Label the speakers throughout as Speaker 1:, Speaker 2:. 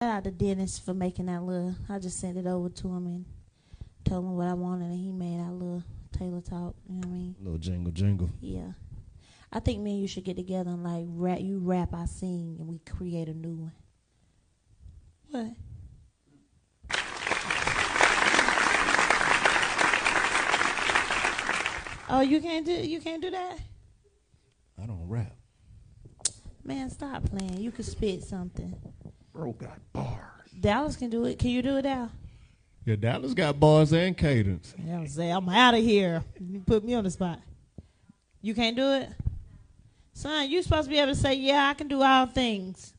Speaker 1: Shout out to Dennis for making that little. I just sent it over to him and told him what I wanted, and he made our little Taylor talk. You know what I mean?
Speaker 2: Little jingle.
Speaker 1: Yeah. I think me and you should get together and like rap. You rap, I sing, and we create a new one. What? Oh, you can't do that?
Speaker 2: I don't rap.
Speaker 1: Man, stop playing. You can spit something.
Speaker 2: Bro got bars.
Speaker 1: Dallas can do it. Can you do it, Dal?
Speaker 2: Yeah, Dallas got bars and cadence.
Speaker 1: Yeah, say I'm out of here. You put me on the spot. You can't do it? Son, you supposed to be able to say, yeah, I can do all things.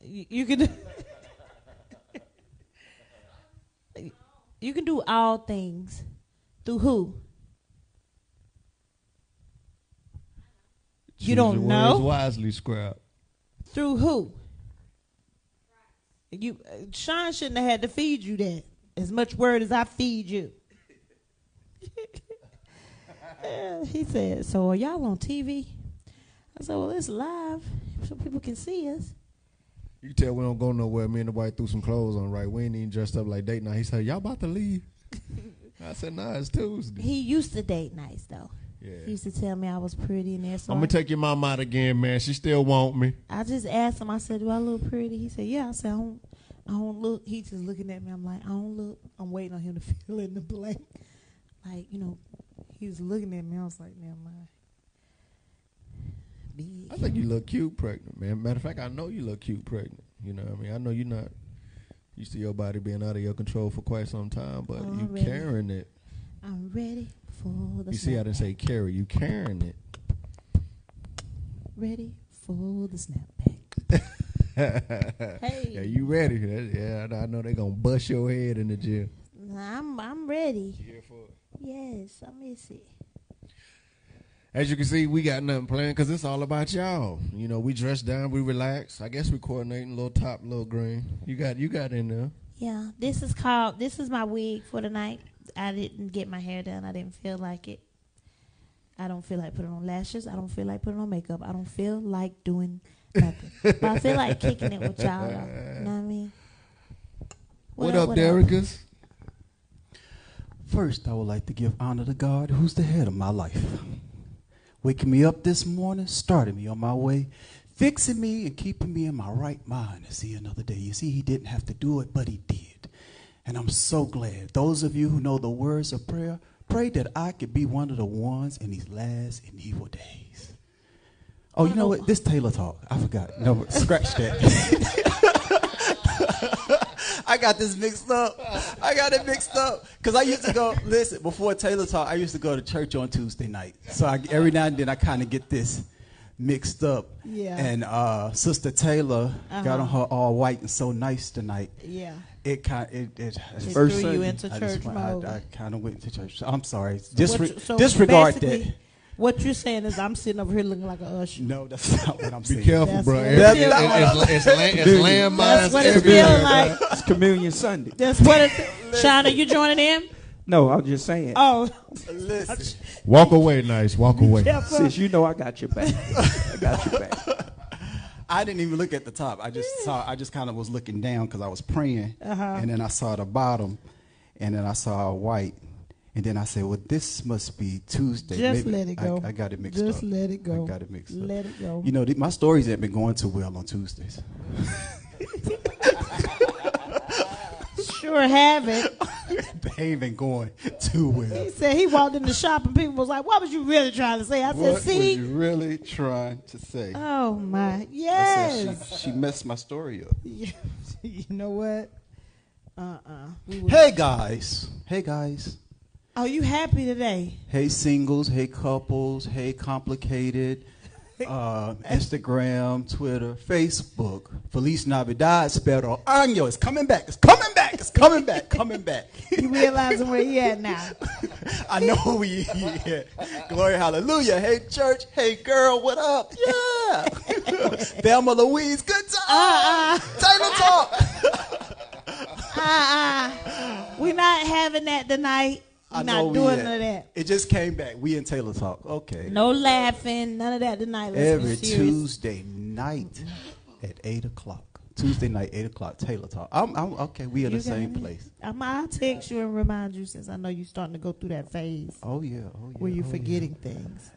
Speaker 1: You can do you can do all things. Through who? You
Speaker 2: Choose
Speaker 1: don't
Speaker 2: your
Speaker 1: know?
Speaker 2: words wisely, Scrap.
Speaker 1: Through who? Sean shouldn't have had to feed you that. As much word as I feed you. He said, so are y'all on TV? I said, well, it's live so people can see us.
Speaker 2: You can tell we don't go nowhere. Me and the wife threw some clothes on, right? We ain't even dressed up like date night. He said, y'all about to leave? I said, nah, it's Tuesday.
Speaker 1: He used to date nights, though.
Speaker 2: Yeah.
Speaker 1: He used to tell me I was pretty in there. So
Speaker 2: I'm going to take your mom out again, man. She still want me.
Speaker 1: I just asked him, I said, do I look pretty? He said, yeah. I said, I don't look. He just looking at me. I'm like, I don't look. I'm waiting on him to fill in the blank. Like, you know, he was looking at me. I was like, never mind. Big.
Speaker 2: I think you look cute pregnant, man. Matter of fact, I know you look cute pregnant. You know what I mean? I know you're not used to your body being out of your control for quite some time, but you carrying it.
Speaker 1: I'm ready for the
Speaker 2: You see, I didn't say carry. You carrying it.
Speaker 1: Ready for the snapback. Hey.
Speaker 2: Yeah, you ready? Yeah, I know they're going to bust your head in the gym.
Speaker 1: I'm ready.
Speaker 2: You here for it?
Speaker 1: Yes, I miss it.
Speaker 2: As you can see, we got nothing planned because it's all about y'all. You know, we dress down, we relax. I guess we coordinating, little top, little green. You got in there.
Speaker 1: Yeah, this is my wig for the night. I didn't get my hair done. I didn't feel like it. I don't feel like putting on lashes. I don't feel like putting on makeup. I don't feel like doing nothing. But I feel like kicking it with y'all, though. You know what I mean?
Speaker 2: What up, Derricus?
Speaker 3: First, I would like to give honor to God, who's the head of my life. Waking me up this morning, starting me on my way, fixing me and keeping me in my right mind to see another day. You see, he didn't have to do it, but he did. And I'm so glad. Those of you who know the words of prayer, pray that I could be one of the ones in these last and evil days. Oh, you know what? This Taylor talk. I forgot. No, scratch that. I got this mixed up. I got it mixed up. Because I used to go, listen, before Taylor talk, I used to go to church on Tuesday night. So every now and then I kind of get this mixed up.
Speaker 1: Yeah.
Speaker 3: And Sister Taylor got on her all white and so nice tonight.
Speaker 1: Yeah.
Speaker 3: It
Speaker 1: threw you into church mode.
Speaker 3: I kind of went into church. I'm sorry.
Speaker 1: So
Speaker 3: Disregard that.
Speaker 1: What you're saying is I'm sitting over here looking like an usher.
Speaker 3: No, that's not what I'm saying.
Speaker 2: Be careful, bro. It's landmines.
Speaker 1: That's what it's feeling like.
Speaker 4: It's Communion Sunday.
Speaker 1: That's what it. Sean, are you joining in?
Speaker 4: No, I'm just saying.
Speaker 1: Oh,
Speaker 3: Listen.
Speaker 2: Walk away, nice. Walk away.
Speaker 4: Sis, you know I got your back. I got your back.
Speaker 3: I didn't even look at the top. I just kind of was looking down because I was praying, and then I saw the bottom, and then I saw white, and then I said, "Well, this must be Tuesday."
Speaker 1: Just
Speaker 3: Maybe
Speaker 1: let it go.
Speaker 3: I got it mixed up.
Speaker 1: Just let it go.
Speaker 3: I got it mixed up.
Speaker 1: Let it go.
Speaker 3: You know, my stories ain't been going too well on Tuesdays.
Speaker 1: Sure haven't.
Speaker 3: They ain't been going too well.
Speaker 1: He said he walked in the shop and people was like, "What was you really trying to say?" I said,
Speaker 3: What
Speaker 1: "See."
Speaker 3: was you really trying to say?
Speaker 1: Oh my,
Speaker 3: I
Speaker 1: yes.
Speaker 3: said she messed my story up.
Speaker 1: You know what?
Speaker 3: Hey guys. Hey guys.
Speaker 1: Oh, you happy today?
Speaker 3: Hey singles, hey couples, hey complicated, Instagram, Twitter, Facebook. Feliz Navidad, Espero Año. It's coming back. It's coming back. It's coming back. Coming back.
Speaker 1: You realizing where he at now?
Speaker 3: I know where he at. Glory, hallelujah. Hey church. Hey girl, what up? Yeah. Thelma Louise, good time. Taylor talk.
Speaker 1: We're not having that tonight. We're not doing none of that.
Speaker 3: It just came back. We in Taylor talk. Okay.
Speaker 1: No laughing. None of that tonight. Let's
Speaker 3: Every
Speaker 1: be serious.
Speaker 3: Tuesday night. at 8 o'clock. Tuesday night, 8 o'clock, Taylor Talk. I'm okay, we in the same place.
Speaker 1: I'll text you and remind you since I know you're starting to go through that phase.
Speaker 3: Oh, yeah.
Speaker 1: Where you're forgetting things.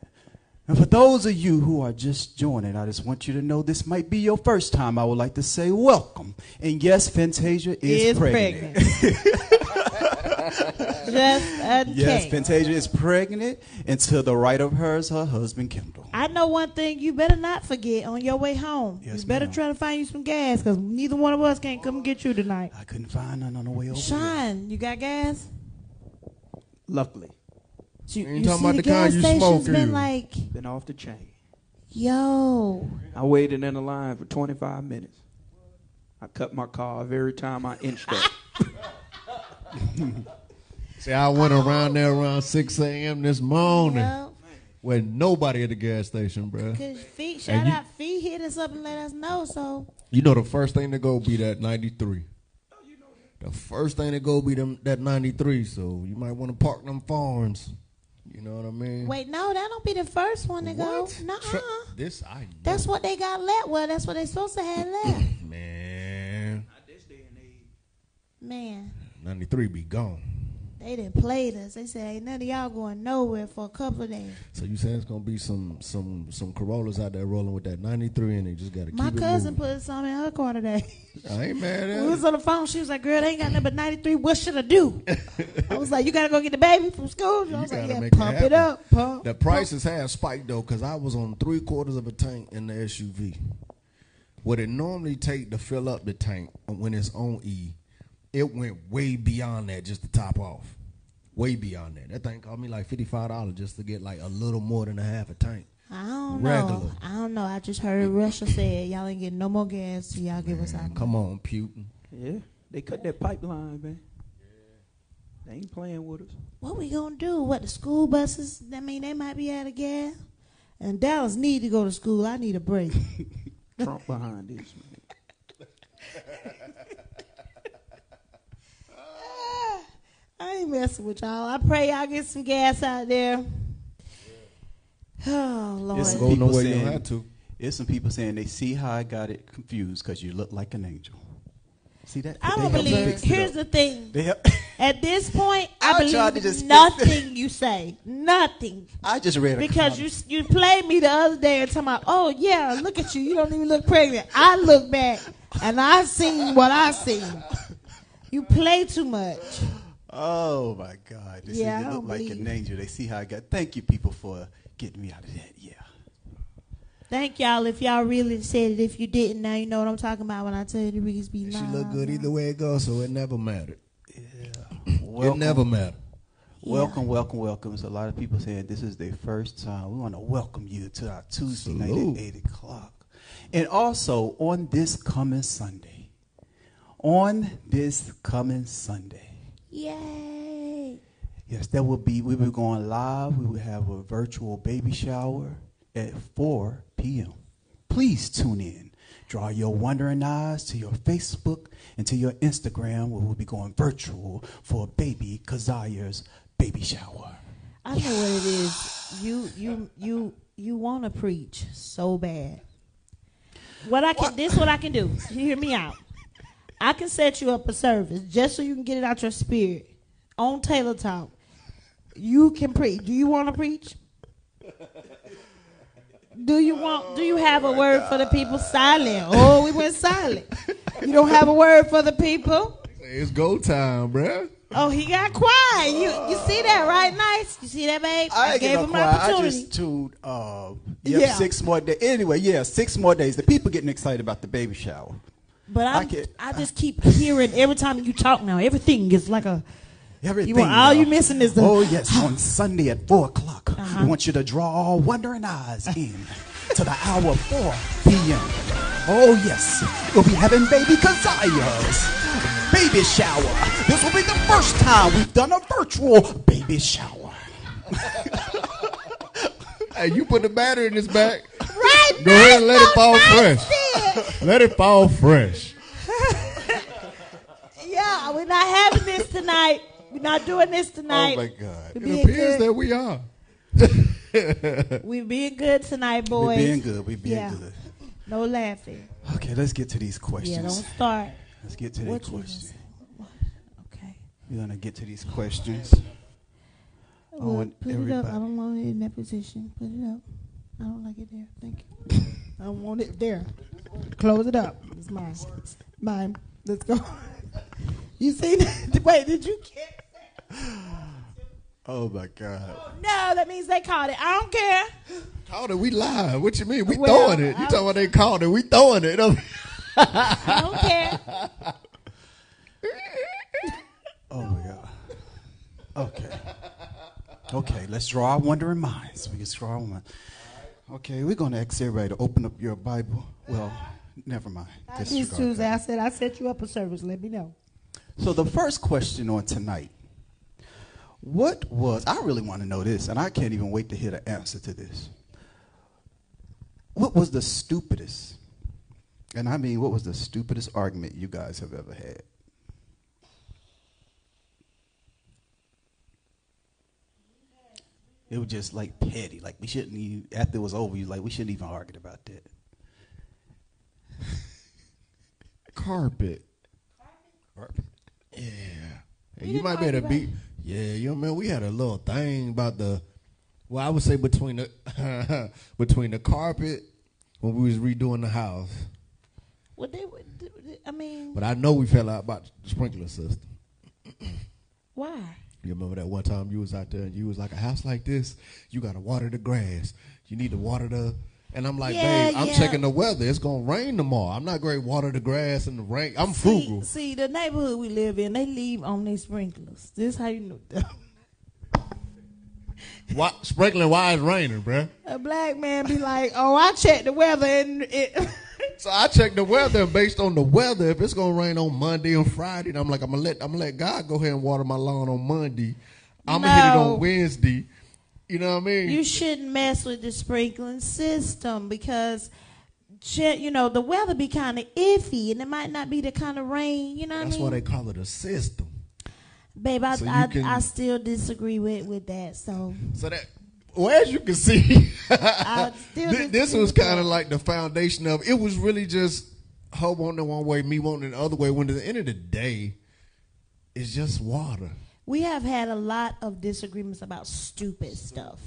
Speaker 3: And for those of you who are just joining, I just want you to know this might be your first time. I would like to say welcome. And yes, Fantasia is pregnant.
Speaker 1: Just a
Speaker 3: Yes,
Speaker 1: cake.
Speaker 3: Fantasia is pregnant, and to the right of her is her husband, Kendall.
Speaker 1: I know one thing you better not forget on your way home.
Speaker 3: Yes,
Speaker 1: you better
Speaker 3: ma'am.
Speaker 1: try to find you some gas because neither one of us can come get you tonight.
Speaker 3: I couldn't find none on the way over here.
Speaker 1: Shine, you got gas?
Speaker 4: Luckily,
Speaker 1: You
Speaker 2: ain't talking
Speaker 1: see
Speaker 2: about
Speaker 1: the
Speaker 2: the kind
Speaker 1: gas
Speaker 2: you
Speaker 1: station's
Speaker 2: smoke,
Speaker 1: been
Speaker 2: you.
Speaker 1: like,
Speaker 4: been off the chain.
Speaker 1: yo.
Speaker 4: I waited in the line for 25 minutes. I cut my car every time I inched up.
Speaker 2: See, I went around there around 6 a.m. this morning
Speaker 1: Yo.
Speaker 2: with nobody at the gas station, bro.
Speaker 1: Cause shout out Fee hit us up and let us know. So
Speaker 2: You know the first thing to go be that 93. The first thing to go be that 93. So you might want to park them farms. You know what I mean?
Speaker 1: wait, no, that don't be the first one to go.
Speaker 2: What?
Speaker 1: Nuh-uh.
Speaker 2: This I know.
Speaker 1: That's what they got left. Well, that's what they supposed to have left.
Speaker 2: Man,
Speaker 4: Not this day and age.
Speaker 1: Man,
Speaker 2: 93 be gone.
Speaker 1: they done played us. They said ain't none of y'all going nowhere for a couple of days.
Speaker 2: So you saying it's gonna be some Corollas out there rolling with that 93, and they just gotta keep
Speaker 1: My
Speaker 2: it
Speaker 1: cousin
Speaker 2: moving.
Speaker 1: put some in her car today.
Speaker 2: I ain't mad at
Speaker 1: We was
Speaker 2: it.
Speaker 1: on the phone. She was like, "Girl, they ain't got nothing but 93. What should I do?" I was like, "You gotta go get the baby from school." I was like,
Speaker 2: gotta
Speaker 1: "Yeah,
Speaker 2: make it
Speaker 1: pump it
Speaker 2: happen.
Speaker 1: up, pump."
Speaker 2: The prices have spiked though, because I was on 3/4 of a tank in the SUV. What it normally take to fill up the tank when it's on E, it went way beyond that just to top off. Way beyond that. That thing cost me like $55 just to get like a little more than a half a tank.
Speaker 1: I don't know.
Speaker 2: Regular.
Speaker 1: I don't know. I just heard Russia said y'all ain't getting no more gas till y'all give us our money.
Speaker 2: Come on, Putin.
Speaker 4: Yeah, they cut that pipeline, man. They ain't playing with us.
Speaker 1: What we gonna do? What, the school buses? I mean, they might be out of gas. And Dallas need to go to school. I need a break.
Speaker 4: Trump behind this, man.
Speaker 1: I ain't messing with y'all. I pray y'all get some gas out there. Oh, Lord.
Speaker 3: It's
Speaker 2: Go
Speaker 3: people
Speaker 2: nowhere you
Speaker 3: saying-
Speaker 2: don't have to.
Speaker 3: There's some people saying they see how I got it confused because you look like an angel. See that?
Speaker 1: I
Speaker 3: They
Speaker 1: don't
Speaker 3: help me
Speaker 1: believe.
Speaker 3: fix it
Speaker 1: Here's
Speaker 3: up.
Speaker 1: the thing.
Speaker 3: They help-
Speaker 1: At this point, I
Speaker 3: I tried to
Speaker 1: believe
Speaker 3: just
Speaker 1: nothing you say. Nothing.
Speaker 3: I just read a
Speaker 1: Because
Speaker 3: comment.
Speaker 1: you played me the other day and talking about, oh, yeah, look at you. You don't even look pregnant. I look back, and I seen what I seen. You play too much.
Speaker 3: Oh my God! They
Speaker 1: Yeah,
Speaker 3: say
Speaker 1: I
Speaker 3: you look
Speaker 1: don't
Speaker 3: like
Speaker 1: believe.
Speaker 3: an angel. They see how I got. Thank you, people, for getting me out of that. Yeah.
Speaker 1: Thank y'all if y'all really said it. If you didn't, now you know what I'm talking about when I tell you the reads be
Speaker 2: She
Speaker 1: lying.
Speaker 2: look good either way it goes, so it never mattered.
Speaker 3: Welcome,
Speaker 2: It never mattered.
Speaker 3: welcome. It's a lot of people saying this is their first time. We want to welcome you to our Tuesday night
Speaker 2: Salute.
Speaker 3: at 8 o'clock, and also on this coming Sunday. On this coming Sunday.
Speaker 1: Yay.
Speaker 3: Yes, that will be. We will be going live. We will have a virtual baby shower at 4 p.m. Please tune in. Draw your wondering eyes to your Facebook and to your Instagram, where we'll be going virtual for baby Kaziah's baby shower.
Speaker 1: I know what it is. You want to preach so bad. What I can do. Hear me out. I can set you up a service just so you can get it out your spirit on Taylor Talk. You can preach. Do you want to preach? Do you have a word for the people? Silent. Oh, we went silent. You don't have a word for the people?
Speaker 2: It's go time, bruh.
Speaker 1: Oh, he got quiet. You see that, right? Nice. You see that, babe?
Speaker 3: I ain't
Speaker 1: gave
Speaker 3: get no
Speaker 1: him an
Speaker 3: quiet. I
Speaker 1: opportunity.
Speaker 3: just tuned.
Speaker 1: Yeah.
Speaker 3: 6 more days. Anyway, 6 more days. The people getting excited about the baby shower.
Speaker 1: But
Speaker 3: I
Speaker 1: I just keep hearing every time you talk now, everything is like a.
Speaker 3: Everything.
Speaker 1: All you
Speaker 3: y'all.
Speaker 1: missing is the.
Speaker 3: Oh, yes, on Sunday at 4 o'clock.
Speaker 1: Uh-huh.
Speaker 3: We want you to draw all wondering eyes in to the hour 4 p.m. Oh, yes, we'll be having baby Kaziah's baby shower. This will be the first time we've done a virtual baby shower.
Speaker 2: Hey, you put the battery in his back.
Speaker 1: Right.
Speaker 2: Go ahead and let it fall
Speaker 1: That's
Speaker 2: fresh. Let it fall fresh.
Speaker 1: Yeah, we're not having this tonight. We're not doing this tonight.
Speaker 2: Oh my God!
Speaker 1: We're
Speaker 2: It
Speaker 1: being
Speaker 2: appears
Speaker 1: good.
Speaker 2: that we are.
Speaker 1: We're being good tonight, boys.
Speaker 3: We're being good. We're being
Speaker 1: Yeah.
Speaker 3: good.
Speaker 1: No laughing.
Speaker 3: Okay, let's get to these
Speaker 1: Yeah,
Speaker 3: questions.
Speaker 1: don't start.
Speaker 3: Let's get to
Speaker 1: What
Speaker 3: these
Speaker 1: you
Speaker 3: questions.
Speaker 1: gonna say? Okay.
Speaker 3: We're going to get to these questions.
Speaker 1: Well,
Speaker 3: want
Speaker 1: put it up.
Speaker 3: everybody-
Speaker 1: I don't want it in that position. Put it up. I don't like it there. Thank you. I don't want it there. Close it up. It's mine. Mine. Let's go. You see that? Wait, did you get that?
Speaker 3: Oh, my God.
Speaker 1: Oh, no, that means they caught it. I don't care.
Speaker 2: Called it. We live. What you mean? We
Speaker 1: Well,
Speaker 2: throwing it. You talking about they called it? We throwing it.
Speaker 1: I don't care.
Speaker 3: Oh, my God. Okay. Okay, let's draw our wondering minds. We can draw our mind. Okay, we're going to ask everybody to open up your Bible. Well, never mind.
Speaker 1: This
Speaker 3: Disregard
Speaker 1: Tuesday,
Speaker 3: that.
Speaker 1: I said I set you up a service. Let me know.
Speaker 3: So the first question on tonight, I really want to know this, and I can't even wait to hear the answer to this. What was the stupidest, and I mean, what was the stupidest argument you guys have ever had? It was just like petty. Like we shouldn't even, after it was over, you like, we shouldn't even argue about that.
Speaker 2: Carpet.
Speaker 3: Carpet.
Speaker 2: Yeah. Hey,
Speaker 1: We
Speaker 2: you might be
Speaker 1: didn't
Speaker 2: able to
Speaker 1: argue
Speaker 2: beat. Yeah, you know, man, we had a little thing about well, I would say between the between the carpet when we was redoing the house.
Speaker 1: What I mean,
Speaker 2: But I know we fell out about the sprinkler system.
Speaker 1: why?
Speaker 2: You remember that one time you was out there and you was like, a house like this, you got to water the grass. You need to water the... And I'm like,
Speaker 1: Yeah,
Speaker 2: babe, I'm
Speaker 1: yeah.
Speaker 2: checking the weather. It's going to rain tomorrow. I'm not going to water the grass in the rain. I'm frugal.
Speaker 1: See, the neighborhood we live in, they leave on their sprinklers. This how you know.
Speaker 2: Why, sprinkling while it's raining, bruh.
Speaker 1: A black man be like, oh, I checked the weather and it...
Speaker 2: So I check the weather, and based on the weather, if it's gonna rain on Monday and Friday, I'm like, I'm gonna let God go ahead and water my lawn on Monday. I'm gonna hit it
Speaker 1: No.
Speaker 2: on Wednesday. You know what I mean?
Speaker 1: You shouldn't mess with the sprinkling system because, you know, the weather be kind of iffy and it might not be the kind of rain, you know what I
Speaker 2: That's
Speaker 1: mean?
Speaker 2: why they call it a system.
Speaker 1: Babe,
Speaker 2: So you can-
Speaker 1: I still disagree with that, so...
Speaker 2: So that, well, as you can see,
Speaker 1: I still
Speaker 2: this
Speaker 1: disagree
Speaker 2: was
Speaker 1: with
Speaker 2: kind of
Speaker 1: that.
Speaker 2: like the foundation of it. Was really just her wanting it one way, me wanting it the other way. When at the end of the day, it's just water.
Speaker 1: We have had a lot of disagreements about stupid stuff.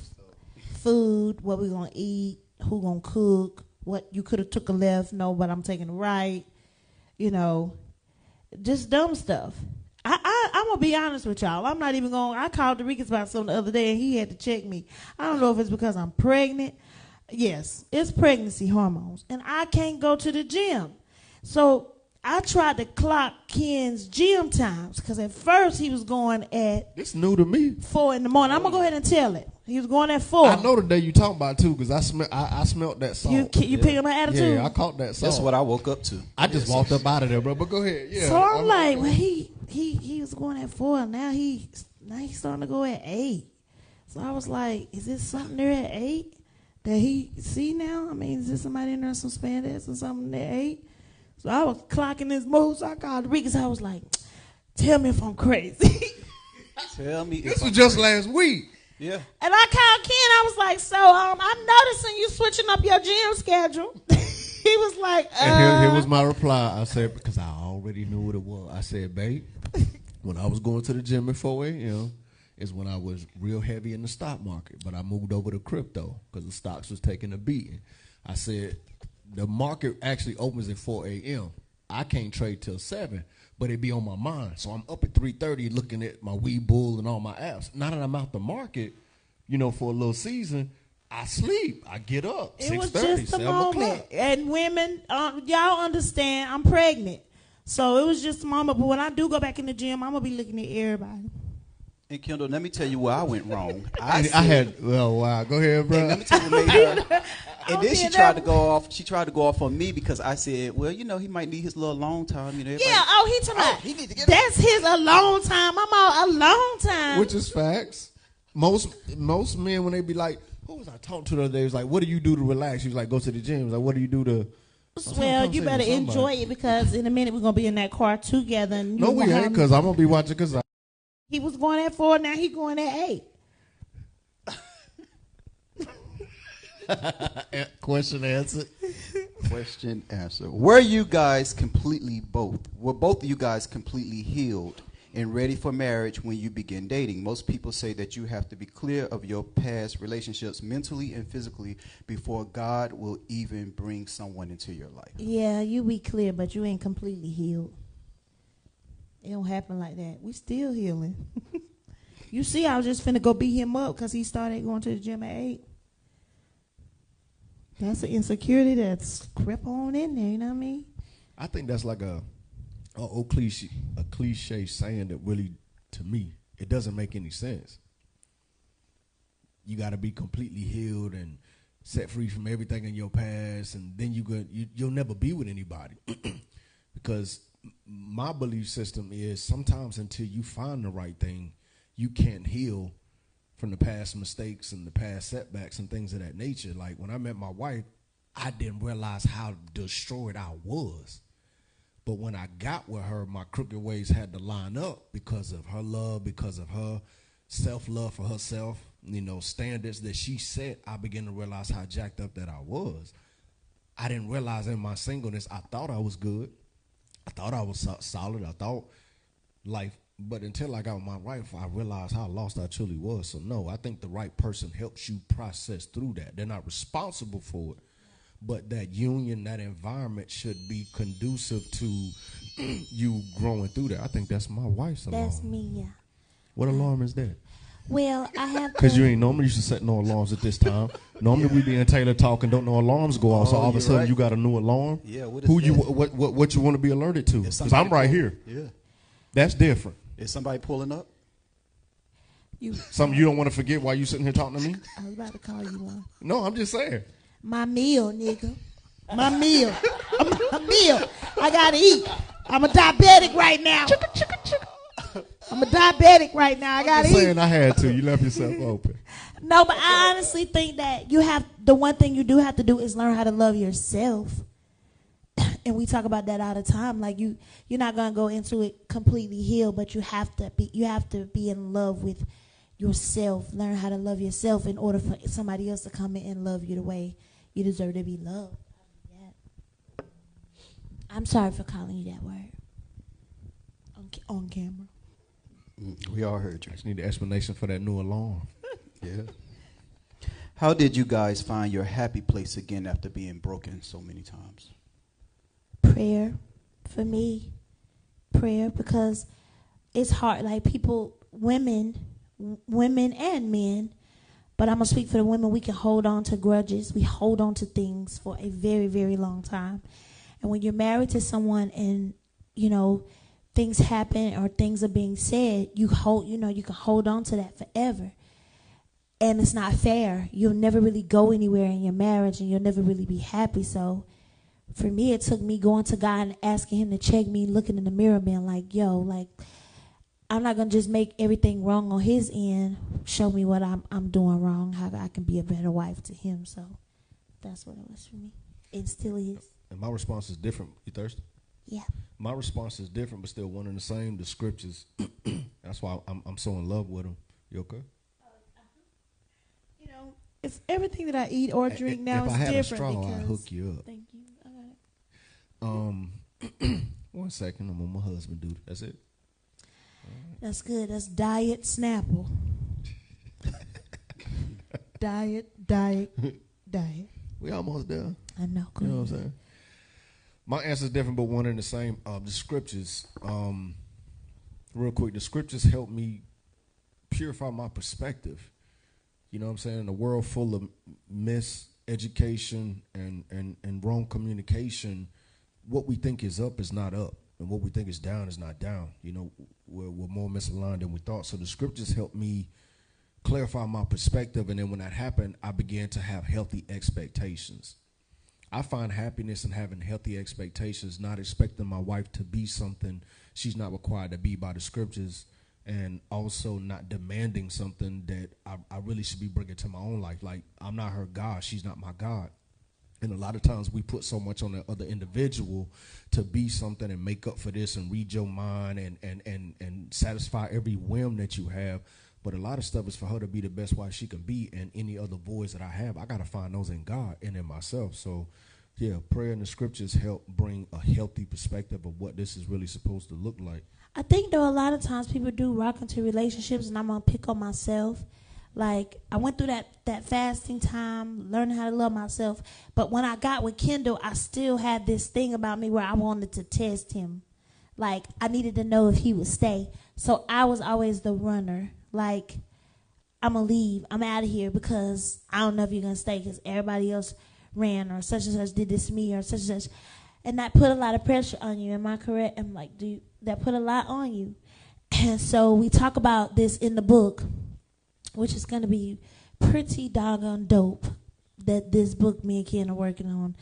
Speaker 1: Food, what we're going to eat, who going to cook, what you could have took a left, no, but I'm taking a right. You know, just dumb stuff. I'm going to be honest with y'all. I'm not even going I called Dorikas about something the other day and he had to check me. I don't know if it's because I'm pregnant. Yes, it's pregnancy hormones. And I can't go to the gym. So I tried to clock Ken's gym times because at first he was going at
Speaker 2: It's new to me.
Speaker 1: 4 in the morning. I'm going to go ahead and tell it. He was going at 4.
Speaker 2: I know the day you talking about too, because I smelled that salt.
Speaker 1: You pick up my attitude?
Speaker 2: Yeah, I caught that salt.
Speaker 3: That's what I woke up to.
Speaker 2: I just walked up out of there, bro. But go ahead. Yeah.
Speaker 1: So I'm like, well, he was going at 4. Now he's starting to go at 8. So I was like, is this something there at 8 that he see now? I mean, is there somebody in there some spandex or something at 8? So I was clocking his moves. So I called Rick's. I was like, tell me if I'm crazy.
Speaker 3: Tell me.
Speaker 2: This was just last week.
Speaker 3: Yeah.
Speaker 1: And I called Ken. I was like, so I'm noticing you switching up your gym schedule. He was like,
Speaker 2: And here was my reply. I said, because I already knew what it was. I said, babe, when I was going to the gym at 4 a.m. is when I was real heavy in the stock market. But I moved over to crypto because the stocks was taking a beating. I said, the market actually opens at 4 a.m. I can't trade till 7, but it be on my mind. So I'm up at 3:30 looking at my Webull and all my apps. Now that I'm out the market, you know, for a little season, I sleep. I get up.
Speaker 1: it was
Speaker 2: 6:30,
Speaker 1: just a
Speaker 2: 7
Speaker 1: moment.
Speaker 2: o'clock.
Speaker 1: And women, y'all understand, I'm pregnant. So it was just a moment. But when I do go back in the gym, I'm going to be looking at everybody.
Speaker 3: And Kendall, let me tell you where I went wrong.
Speaker 2: I had, well, wow. Go ahead, bro.
Speaker 3: And let me tell you what made her. And then she
Speaker 1: being
Speaker 3: tried
Speaker 1: that-
Speaker 3: to go off. She tried to go off on me because I said, "Well, you know, he might need his little alone time." You know, everybody-
Speaker 1: Yeah, oh, he talking about,
Speaker 3: he need to get
Speaker 1: that's his alone time. I'm all alone time.
Speaker 2: Which is facts. Most men, when they be like, who was I talking to the other day? Was like, what do you do to relax? She was like, go to the gym. Like, what do you do to?
Speaker 1: Well, you better enjoy it because in a minute we're going to be in that car together. And
Speaker 2: No, we ain't, because I'm gonna be watching. Because
Speaker 1: he was going at 4, now he going at 8.
Speaker 2: question answered.
Speaker 3: Question answer. Were you guys were both of you guys completely healed and ready for marriage when you begin dating? Most people say that you have to be clear of your past relationships mentally and physically before God will even bring someone into your life.
Speaker 1: Yeah, you be clear, but you ain't completely healed. It don't happen like that. We still healing. You see, I was just finna go beat him up because he started going to the gym at 8. That's an insecurity that's crept on in there, you know what I mean?
Speaker 2: I think that's like a old cliche saying that really, to me, it doesn't make any sense. You got to be completely healed and set free from everything in your past, and then you'll never be with anybody. Because my belief system is sometimes until you find the right thing, you can't heal from the past mistakes and the past setbacks and things of that nature. Like when I met my wife, I didn't realize how destroyed I was. But when I got with her, my crooked ways had to line up because of her love, because of her self-love for herself, standards that she set. I began to realize how jacked up that I was. I didn't realize in my singleness, I thought I was good. I thought I was solid. I thought life. But until I got with my wife, I realized how lost I truly was. So, no, I think the right person helps you process through that. They're not responsible for it. But that union, that environment should be conducive to you growing through that. I think that's my wife's alarm.
Speaker 1: That's me, yeah.
Speaker 2: What alarm is that?
Speaker 1: Well, I have
Speaker 2: because you ain't normally used to set no alarms at this time. Normally we be in Taylor talking, don't no alarms go off. So all of a sudden you got a new alarm.
Speaker 3: Yeah. What
Speaker 2: you want to be alerted to? Because I'm right here.
Speaker 3: Yeah.
Speaker 2: That's different.
Speaker 3: Is somebody pulling up?
Speaker 2: Something you don't want to forget while you sitting here talking to me?
Speaker 1: I was about to call you one.
Speaker 2: No, I'm just saying.
Speaker 1: My meal, nigga. My meal. My meal. I gotta eat. I'm a diabetic right now. I'm a diabetic right now. I gotta eat.
Speaker 2: Saying I had to. You left yourself open.
Speaker 1: No, but I honestly think that the one thing you do have to do is learn how to love yourself. And we talk about that all the time. Like you're not gonna go into it completely healed, but you have to be in love with yourself. Learn how to love yourself in order for somebody else to come in and love you the way you deserve to be loved. I'm sorry for calling you that word on camera.
Speaker 3: We all heard you.
Speaker 2: I just need an explanation for that new alarm.
Speaker 3: Yeah. How did you guys find your happy place again after being broken so many times?
Speaker 1: Prayer. For me, prayer, because it's hard. Like people, women and men, but I'm going to speak for the women. We can hold on to grudges. We hold on to things for a very, very long time. And when you're married to someone and, things happen or things are being said, you can hold on to that forever. And it's not fair. You'll never really go anywhere in your marriage and you'll never really be happy. So for me, it took me going to God and asking him to check me, looking in the mirror, being like, I'm not going to just make everything wrong on his end. Show me what I'm doing wrong, how I can be a better wife to him. So that's what it was for me. It still is.
Speaker 2: And my response is different. You thirsty?
Speaker 1: Yeah.
Speaker 2: My response is different, but still one and the same. The scriptures. That's why I'm so in love with them. You okay?
Speaker 1: It's everything that I eat or drink now is different.
Speaker 2: If I had a straw, I'd hook you up.
Speaker 1: Thank you. I got it.
Speaker 2: 1 second. I'm on my husband, dude. That's it.
Speaker 1: That's good. That's Diet Snapple. Diet.
Speaker 2: We almost there.
Speaker 1: I know.
Speaker 2: You know what I'm saying? My answer is different, but one and the same. The scriptures, real quick, the scriptures help me purify my perspective. You know what I'm saying? In a world full of miseducation and wrong communication, what we think is up is not up, and what we think is down is not down. We're more misaligned than we thought. So the scriptures help me clarify my perspective, and then when that happened, I began to have healthy expectations. I find happiness in having healthy expectations, not expecting my wife to be something she's not required to be by the scriptures, and also not demanding something that I really should be bringing to my own life. Like, I'm not her God. She's not my God. And a lot of times we put so much on the other individual to be something and make up for this and read your mind and satisfy every whim that you have. But a lot of stuff is for her to be the best wife she can be, and any other voids that I have, I got to find those in God and in myself. So Yeah, prayer and the scriptures help bring a healthy perspective of what this is really supposed to look like.
Speaker 1: I think though a lot of times people do rock into relationships, and I'm gonna pick on myself. Like I went through that fasting time, learning how to love myself. But when I got with Kendall, I still had this thing about me where I wanted to test him. Like I needed to know if he would stay. So I was always the runner. Like I'm gonna leave. I'm out of here because I don't know if you're gonna stay because everybody else ran or such and such did this to me or such and such. And that put a lot of pressure on you. Am I correct? I'm like, that put a lot on you. And so we talk about this in the book, which is going to be pretty doggone dope, that this book me and Ken are working on.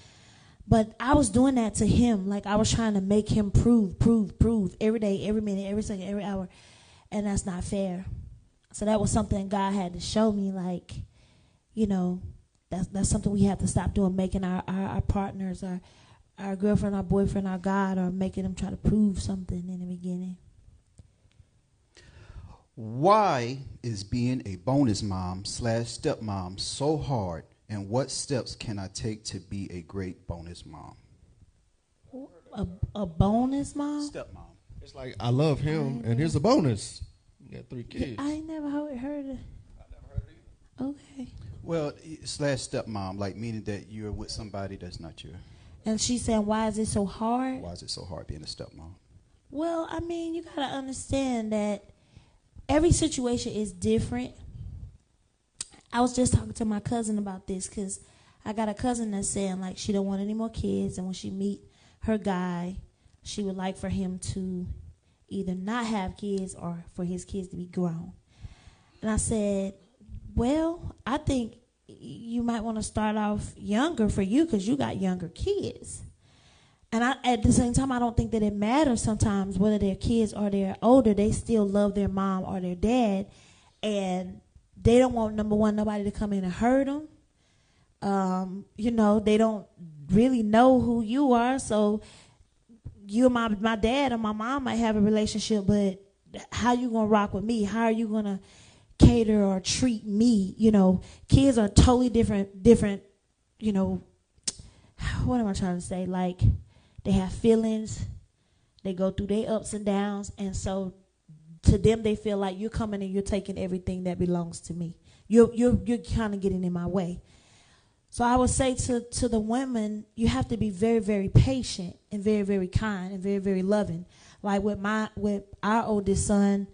Speaker 1: But I was doing that to him. Like I was trying to make him prove every day, every minute, every second, every hour. And that's not fair. So that was something God had to show me, like, you know, that's something we have to stop doing, making our partners, our girlfriend, our boyfriend, our God, or making them try to prove something in the beginning.
Speaker 3: Why is being a bonus mom / stepmom so hard, and what steps can I take to be a great bonus mom?
Speaker 1: A bonus mom?
Speaker 3: Stepmom.
Speaker 2: It's like, I love him, and here's a bonus. You got 3 kids.
Speaker 1: I ain't never heard it.
Speaker 2: I never heard it either.
Speaker 1: Okay.
Speaker 3: Well, / stepmom, like meaning that you're with somebody that's not your.
Speaker 1: And she's saying, why is it so hard?
Speaker 3: Why is it so hard being a stepmom?
Speaker 1: Well, I mean, you got to understand that every situation is different. I was just talking to my cousin about this because I got a cousin that's saying, like, she don't want any more kids. And when she meet her guy, she would like for him to either not have kids or for his kids to be grown. And I said, well, I think you might want to start off younger for you because you got younger kids. And at the same time, I don't think that it matters sometimes whether they're kids or they're older. They still love their mom or their dad. And they don't want, number one, nobody to come in and hurt them. You know, they don't really know who you are. So you and my dad or my mom might have a relationship, but how you going to rock with me? How are you going to cater or treat me? You know, kids are totally different, you know, what am I trying to say? Like, they have feelings, they go through their ups and downs, and so to them they feel like you're coming and you're taking everything that belongs to me. You're kind of getting in my way. So I would say to the women, you have to be very, very patient and very, very kind and very, very loving. Like with our oldest son,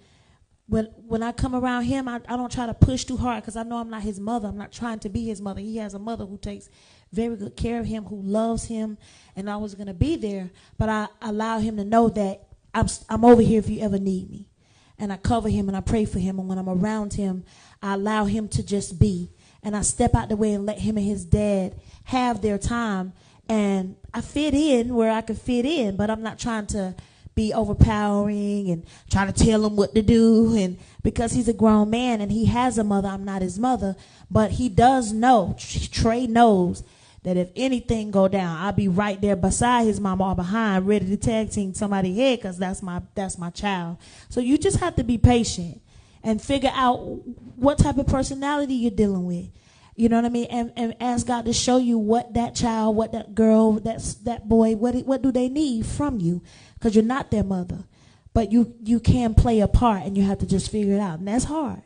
Speaker 1: when I come around him, I don't try to push too hard because I know I'm not his mother. I'm not trying to be his mother. He has a mother who takes very good care of him, who loves him, and I was going to be there. But I allow him to know that I'm over here if you ever need me. And I cover him and I pray for him. And when I'm around him, I allow him to just be. And I step out the way and let him and his dad have their time. And I fit in where I can fit in, but I'm not trying to be overpowering and trying to tell him what to do. And because he's a grown man and he has a mother, I'm not his mother. But he does know, Trey knows, that if anything go down, I'll be right there beside his mama or behind, ready to tag team somebody's head because that's my child. So you just have to be patient and figure out what type of personality you're dealing with. You know what I mean? And ask God to show you what that child, what that girl, that boy, what do they need from you? Because you're not their mother. But you can play a part and you have to just figure it out. And that's hard.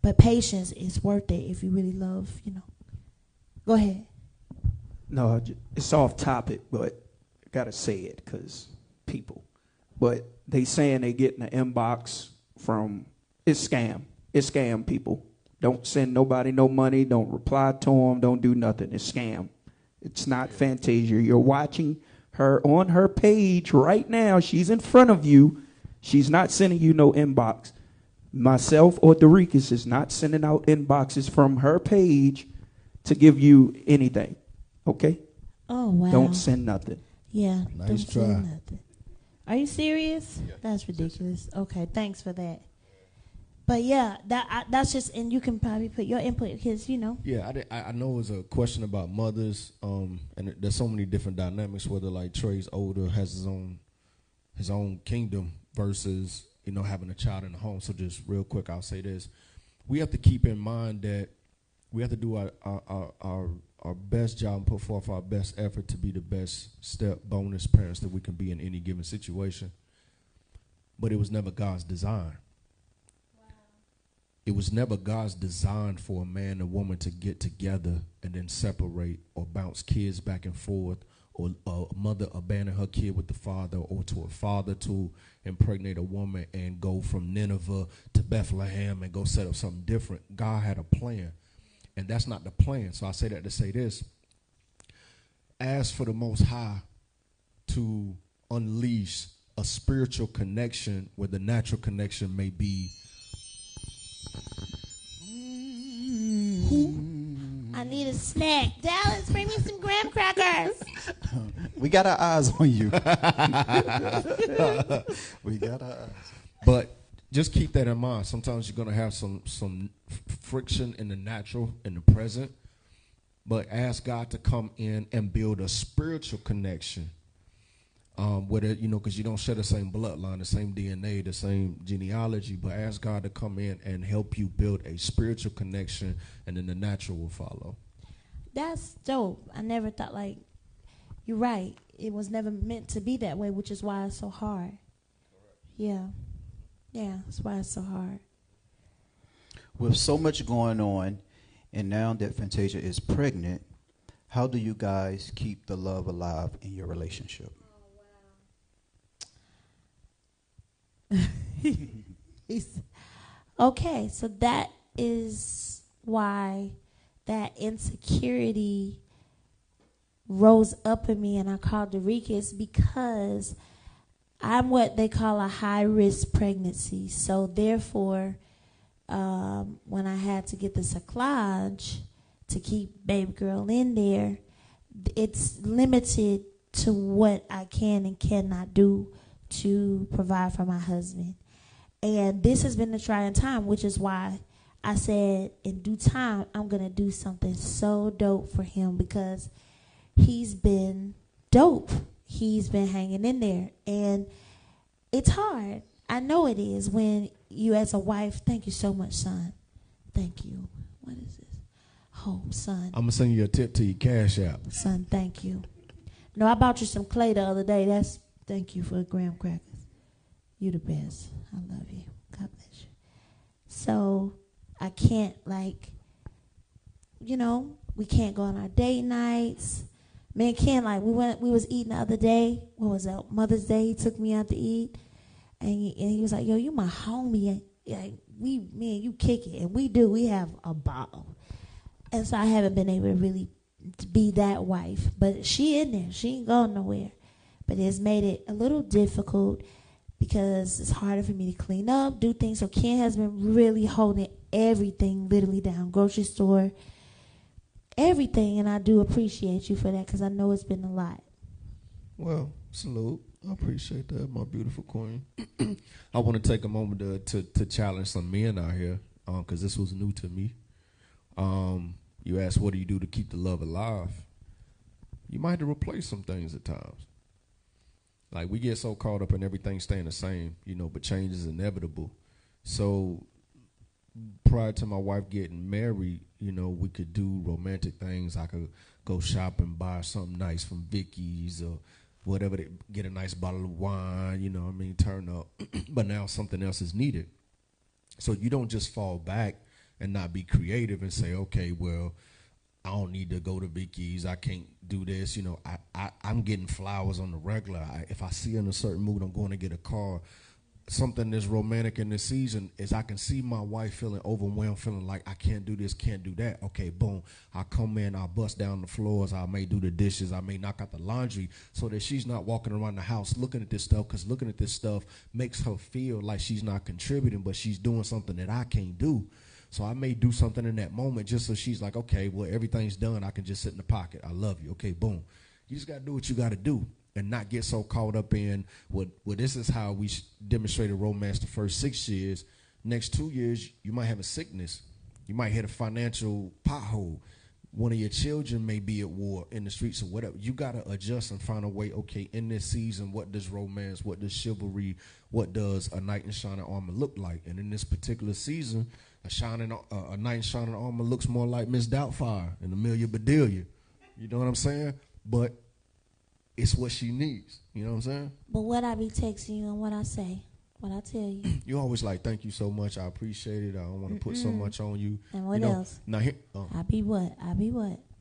Speaker 1: But patience is worth it if you really love, you know. Go ahead.
Speaker 4: No, it's off topic, but I got to say it because people. But they saying they getting an inbox from, it's scam. It's scam, people. Don't send nobody no money. Don't reply to them. Don't do nothing. It's scam. It's not Fantasia. You're watching her on her page right now. She's in front of you. She's not sending you no inbox. Myself or Dorikas is not sending out inboxes from her page to give you anything. Okay?
Speaker 1: Oh, wow.
Speaker 4: Don't send nothing.
Speaker 1: Yeah.
Speaker 2: Nice
Speaker 1: don't
Speaker 2: try.
Speaker 1: send nothing. Are you serious?
Speaker 2: Yeah.
Speaker 1: That's ridiculous. Okay, thanks for that. But yeah, that's just, and you can probably put your input because, you know.
Speaker 2: Yeah, I know it's a question about mothers, and there's so many different dynamics, whether like Trey's older, has his own kingdom versus, you know, having a child in the home. So just real quick, I'll say this. We have to keep in mind that we have to do our best job and put forth our best effort to be the best step bonus parents that we can be in any given situation. But it was never God's design. Wow. It was never God's design for a man and woman to get together and then separate or bounce kids back and forth, or a mother abandon her kid with the father, or to a father to impregnate a woman and go from Nineveh to Bethlehem and go set up something different. God had a plan, and that's not the plan. So I say that to say this. Ask for the Most High to unleash a spiritual connection where the natural connection may be.
Speaker 1: I need a snack. Dallas, bring me some graham crackers.
Speaker 3: We got our eyes on you. We got our eyes.
Speaker 2: But just keep that in mind. Sometimes you're going to have some friction in the natural, in the present. But ask God to come in and build a spiritual connection. Whether, because you don't share the same bloodline, the same DNA, the same genealogy, but ask God to come in and help you build a spiritual connection, and then the natural will follow. That's
Speaker 1: dope. I never thought, you're right. It was never meant to be that way, which is why it's so hard. Yeah. Yeah, that's why it's so hard.
Speaker 3: With so much going on, and now that Fantasia is pregnant, how do you guys keep the love alive in your relationship?
Speaker 1: Okay, so that is why that insecurity rose up in me, and I called Derikas, because I'm what they call a high-risk pregnancy. So therefore, when I had to get the cyclage to keep baby girl in there, it's limited to what I can and cannot do to provide for my husband. And this has been a trying time, which is why I said in due time I'm going to do something so dope for him, because he's been dope. He's been hanging in there. And it's hard. I know it is when you as a wife, thank you so much, son. Thank you. What is this? Home, son.
Speaker 2: I'm going to send you a tip to your Cash App.
Speaker 1: Son, thank you. No, I bought you some clay the other day. Thank you for the graham crackers. You the best. I love you. God bless you. So I can't we can't go on our date nights. Man, Ken, we was eating the other day. What was that? Mother's Day. He took me out to eat, and he was like, "Yo, you my homie. Me and you kick it, and we have a ball." And so I haven't been able to really be that wife, but she in there. She ain't going nowhere. But it's made it a little difficult because it's harder for me to clean up, do things. So Ken has been really holding everything literally down, grocery store, everything. And I do appreciate you for that, because I know it's been a lot.
Speaker 2: Well, salute. I appreciate that, my beautiful queen. I want to take a moment to challenge some men out here, because this was new to me. You asked, what do you do to keep the love alive? You might have to replace some things at times. Like, we get so caught up in everything staying the same, but change is inevitable. So prior to my wife getting married, we could do romantic things. I could go shopping, buy something nice from Vicky's or whatever, get a nice bottle of wine, turn up. But now something else is needed. So you don't just fall back and not be creative and say, okay, well, I don't need to go to Vicky's. I can't do this. I'm getting flowers on the regular. If I see in a certain mood, I'm going to get a car. Something that's romantic in this season is I can see my wife feeling overwhelmed, feeling like I can't do this, can't do that. Okay, boom. I come in, I bust down the floors. I may do the dishes. I may knock out the laundry so that she's not walking around the house looking at this stuff, because looking at this stuff makes her feel like she's not contributing, but she's doing something that I can't do. So I may do something in that moment just so she's like, okay, well, everything's done. I can just sit in the pocket. I love you. Okay, boom. You just got to do what you got to do and not get so caught up in well, this is how we demonstrated romance the first 6 years. Next 2 years, you might have a sickness. You might hit a financial pothole. One of your children may be at war in the streets or whatever. You got to adjust and find a way, okay, in this season, what does romance, what does chivalry, what does a knight in shining armor look like? And in this particular season, a knight in shining armor looks more like Miss Doubtfire and Amelia Bedelia. You know what I'm saying? But it's what she needs. You know what I'm saying?
Speaker 1: But what I be texting you and what I say, what I tell you.
Speaker 2: You always like, thank you so much. I appreciate it. I don't want to put so much on you.
Speaker 1: And what
Speaker 2: you know,
Speaker 1: else?
Speaker 2: Now here,
Speaker 1: I be what?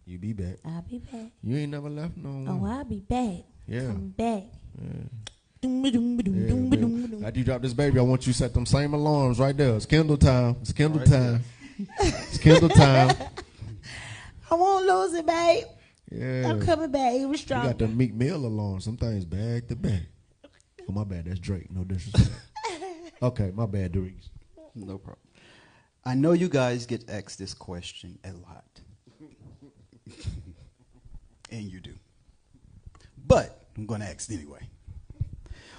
Speaker 2: You be back.
Speaker 1: I be back.
Speaker 2: You ain't never left no more.
Speaker 1: Oh, I be back.
Speaker 2: Yeah.
Speaker 1: I'm back.
Speaker 2: After you drop this baby, I want you to set them same alarms right there. It's Kendall time. It's Kendall time. It's Kendall time.
Speaker 1: I won't lose it, babe.
Speaker 2: Yeah.
Speaker 1: I'm coming back. It was
Speaker 2: You
Speaker 1: strong.
Speaker 2: got the Meek Mill alarm. Some things back to back. Oh, my bad. That's Drake. No disrespect. Okay, my bad, Doris.
Speaker 3: No problem. I know you guys get asked this question a lot. And you do. But I'm going to ask anyway.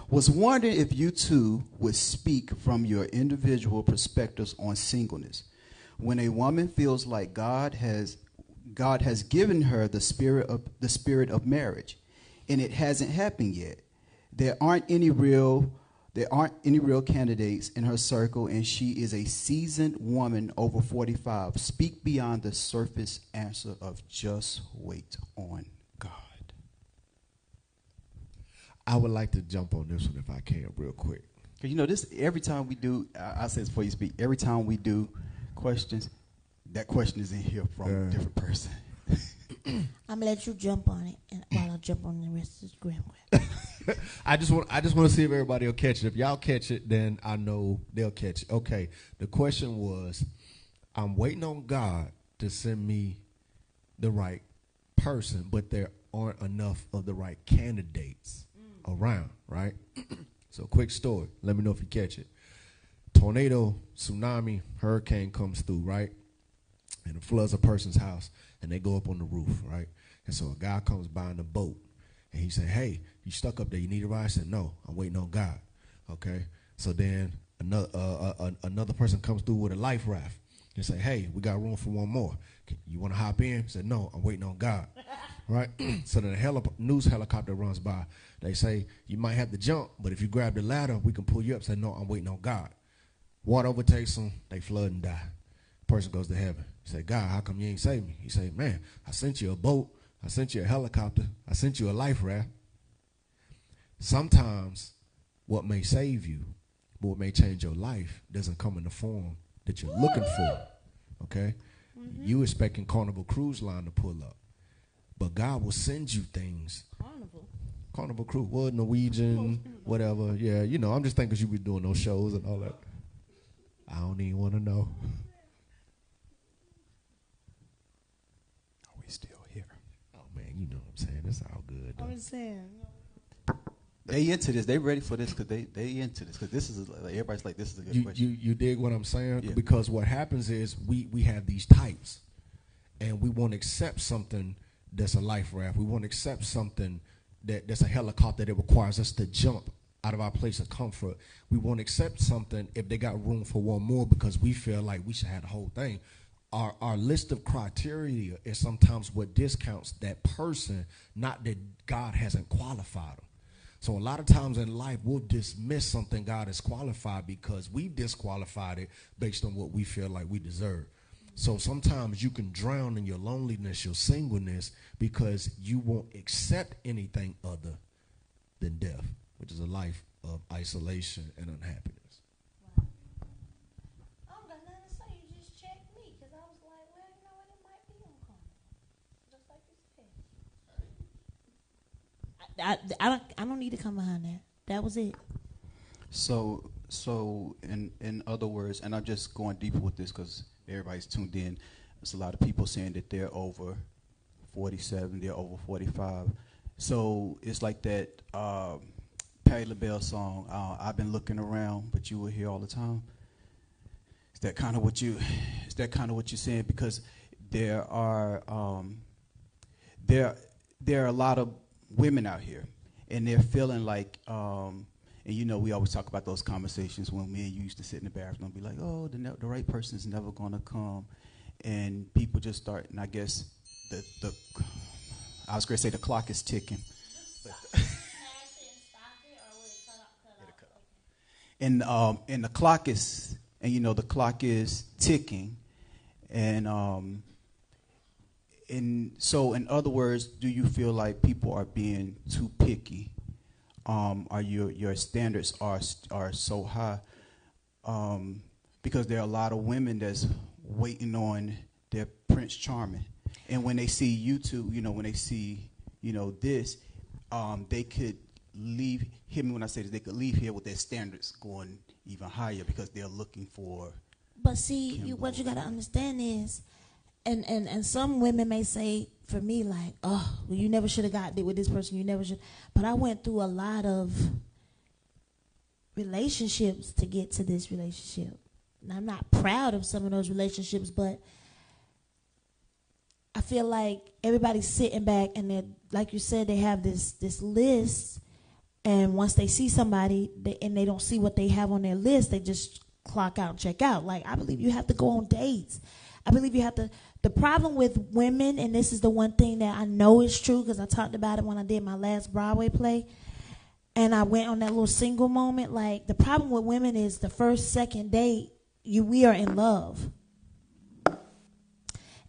Speaker 3: Was wondering if you two would speak from your individual perspectives on singleness. When a woman feels like God has given her the spirit of marriage, and it hasn't happened yet. There aren't any real candidates in her circle, and she is a seasoned woman over 45. Speak beyond the surface answer of just wait on God.
Speaker 2: I would like to jump on this one if I can real quick.
Speaker 3: Because you know this, every time we do, I say this before you speak, every time we do questions, that question is in here from a different person.
Speaker 1: I'm gonna let you jump on it, and while I jump on the rest of the gram.
Speaker 2: I just want to see if everybody will catch it. If y'all catch it, then I know they'll catch it. Okay. The question was, I'm waiting on God to send me the right person, but there aren't enough of the right candidates around, right? So quick story. Let me know if you catch it. Tornado, tsunami, hurricane comes through, right? And it floods a person's house, and they go up on the roof, right? And so a guy comes by in a boat, and he said, hey, you stuck up there, you need a ride? I said, no, I'm waiting on God, okay? So then another person comes through with a life raft and say, hey, we got room for one more. You want to hop in? I said, no, I'm waiting on God, right? So then a news helicopter runs by. They say, you might have to jump, but if you grab the ladder, we can pull you up. I said, no, I'm waiting on God. Water overtakes them, they flood and die. Person goes to heaven. He said, God, how come you ain't save me? He said, man, I sent you a boat. I sent you a helicopter. I sent you a life raft. Sometimes what may save you, but what may change your life doesn't come in the form that you're looking for, okay? Mm-hmm. You expecting Carnival Cruise Line to pull up, but God will send you things. Carnival Cruise, well, Norwegian, whatever. Yeah, you know, I'm just thinking you be doing those shows and all that. I don't even want to know.
Speaker 3: Are we still here?
Speaker 2: Oh, man, you know what I'm saying. It's all good, though.
Speaker 1: I'm saying.
Speaker 3: They into this. They ready for this because they into this because this is like, everybody's like, this is a good question.
Speaker 2: You dig what I'm saying?
Speaker 3: Yeah.
Speaker 2: Because what happens is we have these types, and we won't accept something that's a life raft. We won't accept something that's a helicopter that requires us to jump out of our place of comfort. We won't accept something if they got room for one more because we feel like we should have the whole thing. Our list of criteria is sometimes what discounts that person, not that God hasn't qualified them. So a lot of times in life, we'll dismiss something God has qualified because we disqualified it based on what we feel like we deserve. So sometimes you can drown in your loneliness, your singleness, because you won't accept anything other than death, which is a life of isolation and unhappiness.
Speaker 1: Wow. I don't got nothing to say. You just checked me because I was like, well, you know what? It might be uncomfortable. Just like you said. I don't need to come behind that. That was it.
Speaker 3: So in other words, and I'm just going deeper with this because everybody's tuned in. There's a lot of people saying that they're over 47, they're over 45. So it's like that Patti LaBelle song, I've been looking around, but you were here all the time. Is that kind of what you're saying? Because there are a lot of women out here, and they're feeling like, and you know, we always talk about those conversations when me and you used to sit in the bathroom and be like, oh, the right person is never going to come. And people just start, and I guess I was going to say the clock is ticking. And the clock is, and you know, the clock is ticking, and And so, in other words, do you feel like people are being too picky? Are your standards are so high? Because there are a lot of women that's waiting on their Prince Charming, and when they see you two, when they see this, they could leave. Hear me when I say this. They could leave here with their standards going even higher because they're looking for.
Speaker 1: But see, what you got to understand is, and some women may say, for me, like, oh, well, you never should have got it with this person. You never should. But I went through a lot of relationships to get to this relationship. And I'm not proud of some of those relationships, but I feel like everybody's sitting back and they're, like you said, they have this list. And once they see somebody and they don't see what they have on their list, they just clock out and check out. Like, I believe you have to go on dates. I believe you have to. The problem with women, and this is the one thing that I know is true because I talked about it when I did my last Broadway play, and I went on that little single moment. Like, the problem with women is the first, second date, we are in love.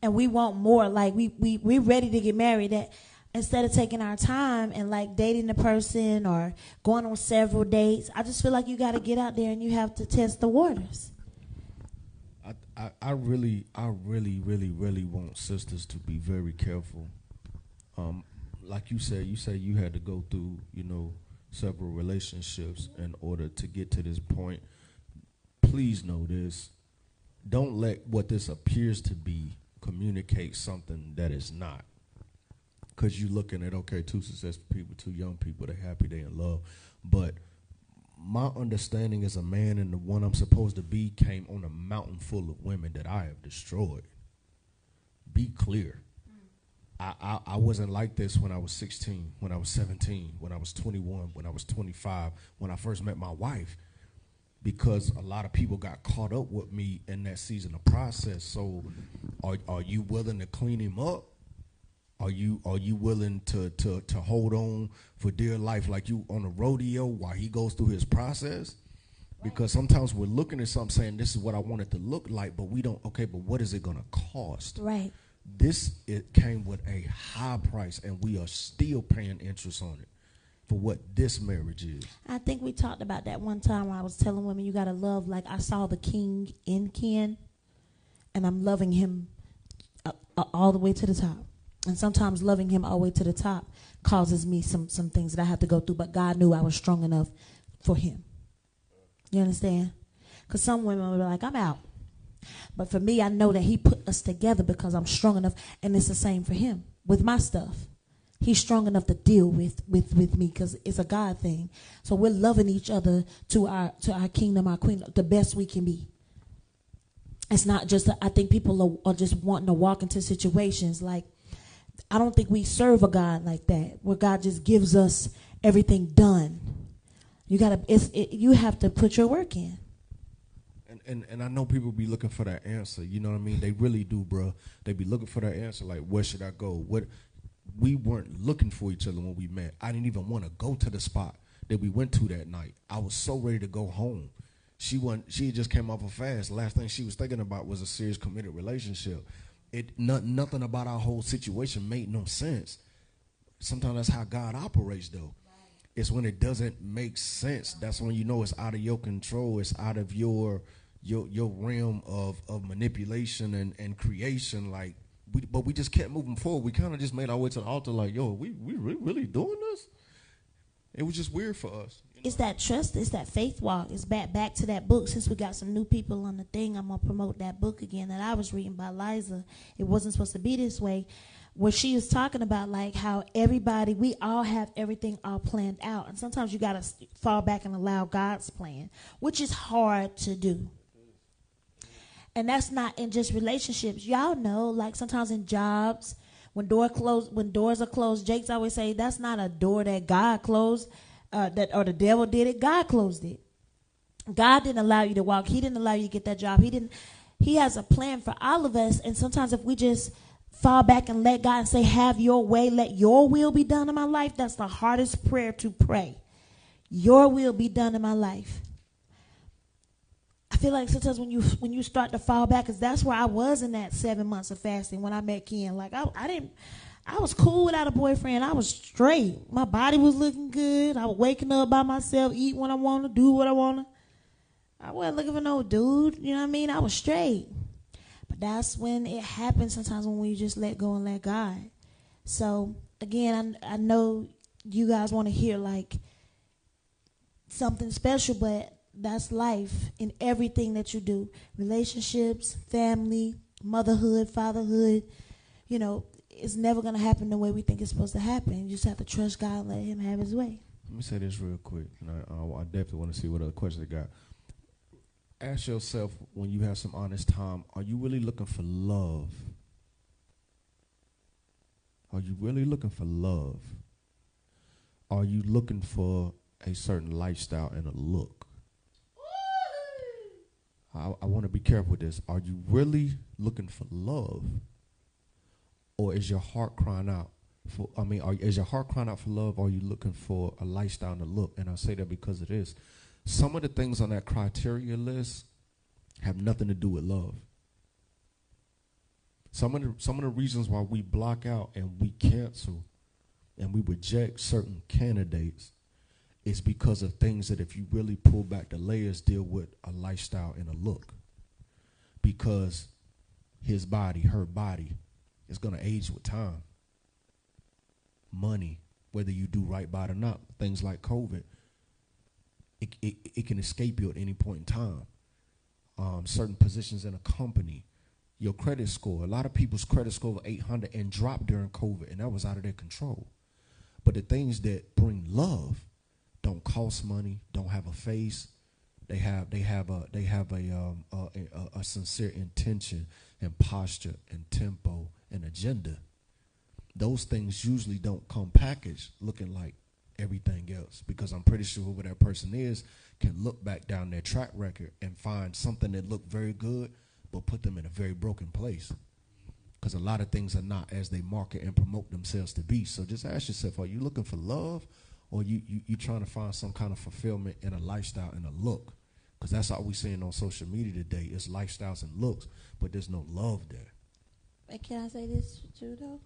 Speaker 1: And we want more. Like, we're ready to get married. That instead of taking our time and like dating the person or going on several dates, I just feel like you got to get out there and you have to test the waters.
Speaker 2: I really want sisters to be very careful. Like you said you had to go through, several relationships in order to get to this point. Please know this. Don't let what this appears to be communicate something that is not. Because you're looking at, okay, two successful people, two young people, they're happy, they're in love. But my understanding as a man and the one I'm supposed to be came on a mountain full of women that I have destroyed. Be clear. I wasn't like this when I was 16, when I was 17, when I was 21, when I was 25, when I first met my wife, because a lot of people got caught up with me in that season of process. So are you willing to clean him up? Are you willing to hold on for dear life like you on a rodeo while he goes through his process? Because sometimes we're looking at something saying this is what I want it to look like, but we don't, okay, but what is it going to cost?
Speaker 1: Right.
Speaker 2: It came with a high price, and we are still paying interest on it for what this marriage is.
Speaker 1: I think we talked about that one time where I was telling women you got to love, like I saw the king in Ken, and I'm loving him all the way to the top. And sometimes loving him all the way to the top causes me some things that I have to go through. But God knew I was strong enough for him. You understand? Because some women will be like, I'm out. But for me, I know that he put us together because I'm strong enough. And it's the same for him with my stuff. He's strong enough to deal with me because it's a God thing. So we're loving each other to our kingdom, our queen, the best we can be. It's not just, I think people are just wanting to walk into situations like, I don't think we serve a God like that, where God just gives us everything done. You have to put your work in.
Speaker 2: And I know people be looking for that answer. You know what I mean? They really do, bro. They be looking for that answer. Like, where should I go? We weren't looking for each other when we met. I didn't even want to go to the spot that we went to that night. I was so ready to go home. She just came off a fast. The last thing she was thinking about was a serious committed relationship. Nothing about our whole situation made no sense. Sometimes that's how God operates, though. It's when it doesn't make sense. That's when you know it's out of your control. It's out of your realm of manipulation and creation. Like, but we just kept moving forward. We kind of just made our way to the altar. Like, yo, we really doing this? It was just weird for us.
Speaker 1: It's that trust. It's that faith walk. It's back to that book. Since we got some new people on the thing, I'm going to promote that book again that I was reading by Liza. It wasn't supposed to be this way. Where she was talking about like how we all have everything all planned out. And sometimes you got to fall back and allow God's plan, which is hard to do. And that's not in just relationships. Y'all know, like sometimes in jobs, when doors are closed, Jake's always say that's not a door that God closed. That or the devil did it. God closed it. God didn't allow you to walk. He didn't allow you to get that job. He has a plan for all of us. And sometimes if we just fall back and let God say, have your way, let your will be done in my life, that's the hardest prayer to pray. Your will be done in my life. I feel like sometimes when you start to fall back, because that's where I was in that 7 months of fasting when I met Ken. Like I was cool without a boyfriend. I was straight. My body was looking good. I was waking up by myself, eat when I want to, do what I want to. I wasn't looking for no dude. You know what I mean? I was straight. But that's when it happens sometimes, when you just let go and let God. So, again, I know you guys want to hear, like, something special, but that's life in everything that you do. Relationships, family, motherhood, fatherhood. You know, it's never going to happen the way we think it's supposed to happen. You just have to trust God and let him have his way.
Speaker 2: Let me say this real quick, and I definitely want to see what other questions they got. Ask yourself, when you have some honest time, are you really looking for love? Are you really looking for love? Are you looking for a certain lifestyle and a look? I want to be careful with this. Are you really looking for love? Or is your heart crying out for, is your heart crying out for love, or are you looking for a lifestyle and a look? And I say that because of this. Some of the things on that criteria list have nothing to do with love. Some of the reasons why we block out and we cancel and we reject certain candidates is because of things that, if you really pull back the layers, deal with a lifestyle and a look. Because his body, her body, is going to age with time. Money, whether you do right by it or not, things like COVID, it can escape you at any point in time. Certain positions in a company, your credit score. A lot of people's credit score was 800 and dropped during COVID, and that was out of their control. But the things that bring love don't cost money, don't have a face. They have a sincere intention and posture and tempo and agenda. Those things usually don't come packaged looking like everything else, because I'm pretty sure whoever that person is can look back down their track record and find something that looked very good but put them in a very broken place, because a lot of things are not as they market and promote themselves to be. So just ask yourself, are you looking for love, or you trying to find some kind of fulfillment in a lifestyle and a look? Because that's all we're seeing on social media today is lifestyles and looks, but there's no love there.
Speaker 1: But can I say this too, though?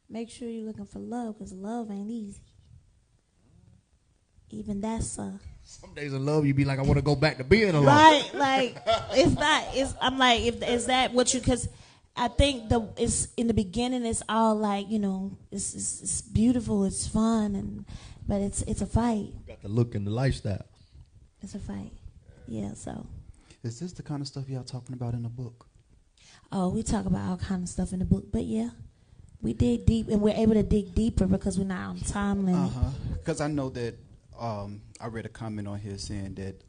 Speaker 1: Make sure you're looking for love, because love ain't easy. Even that's some
Speaker 2: days of love, you be like, I want to go back to being alone.
Speaker 1: Right, like it's not. I'm like, is that what you? Because I think it's in the beginning. It's all like, it's beautiful, it's fun, but it's a fight.
Speaker 2: You got the look and the lifestyle.
Speaker 1: It's a fight. Yeah. So.
Speaker 3: Is this the kind of stuff y'all talking about in the book?
Speaker 1: Oh, we talk about all kind of stuff in the book, but yeah. We dig deep, and we're able to dig deeper because we're not on time limit.
Speaker 3: Because I know that I read a comment on here saying that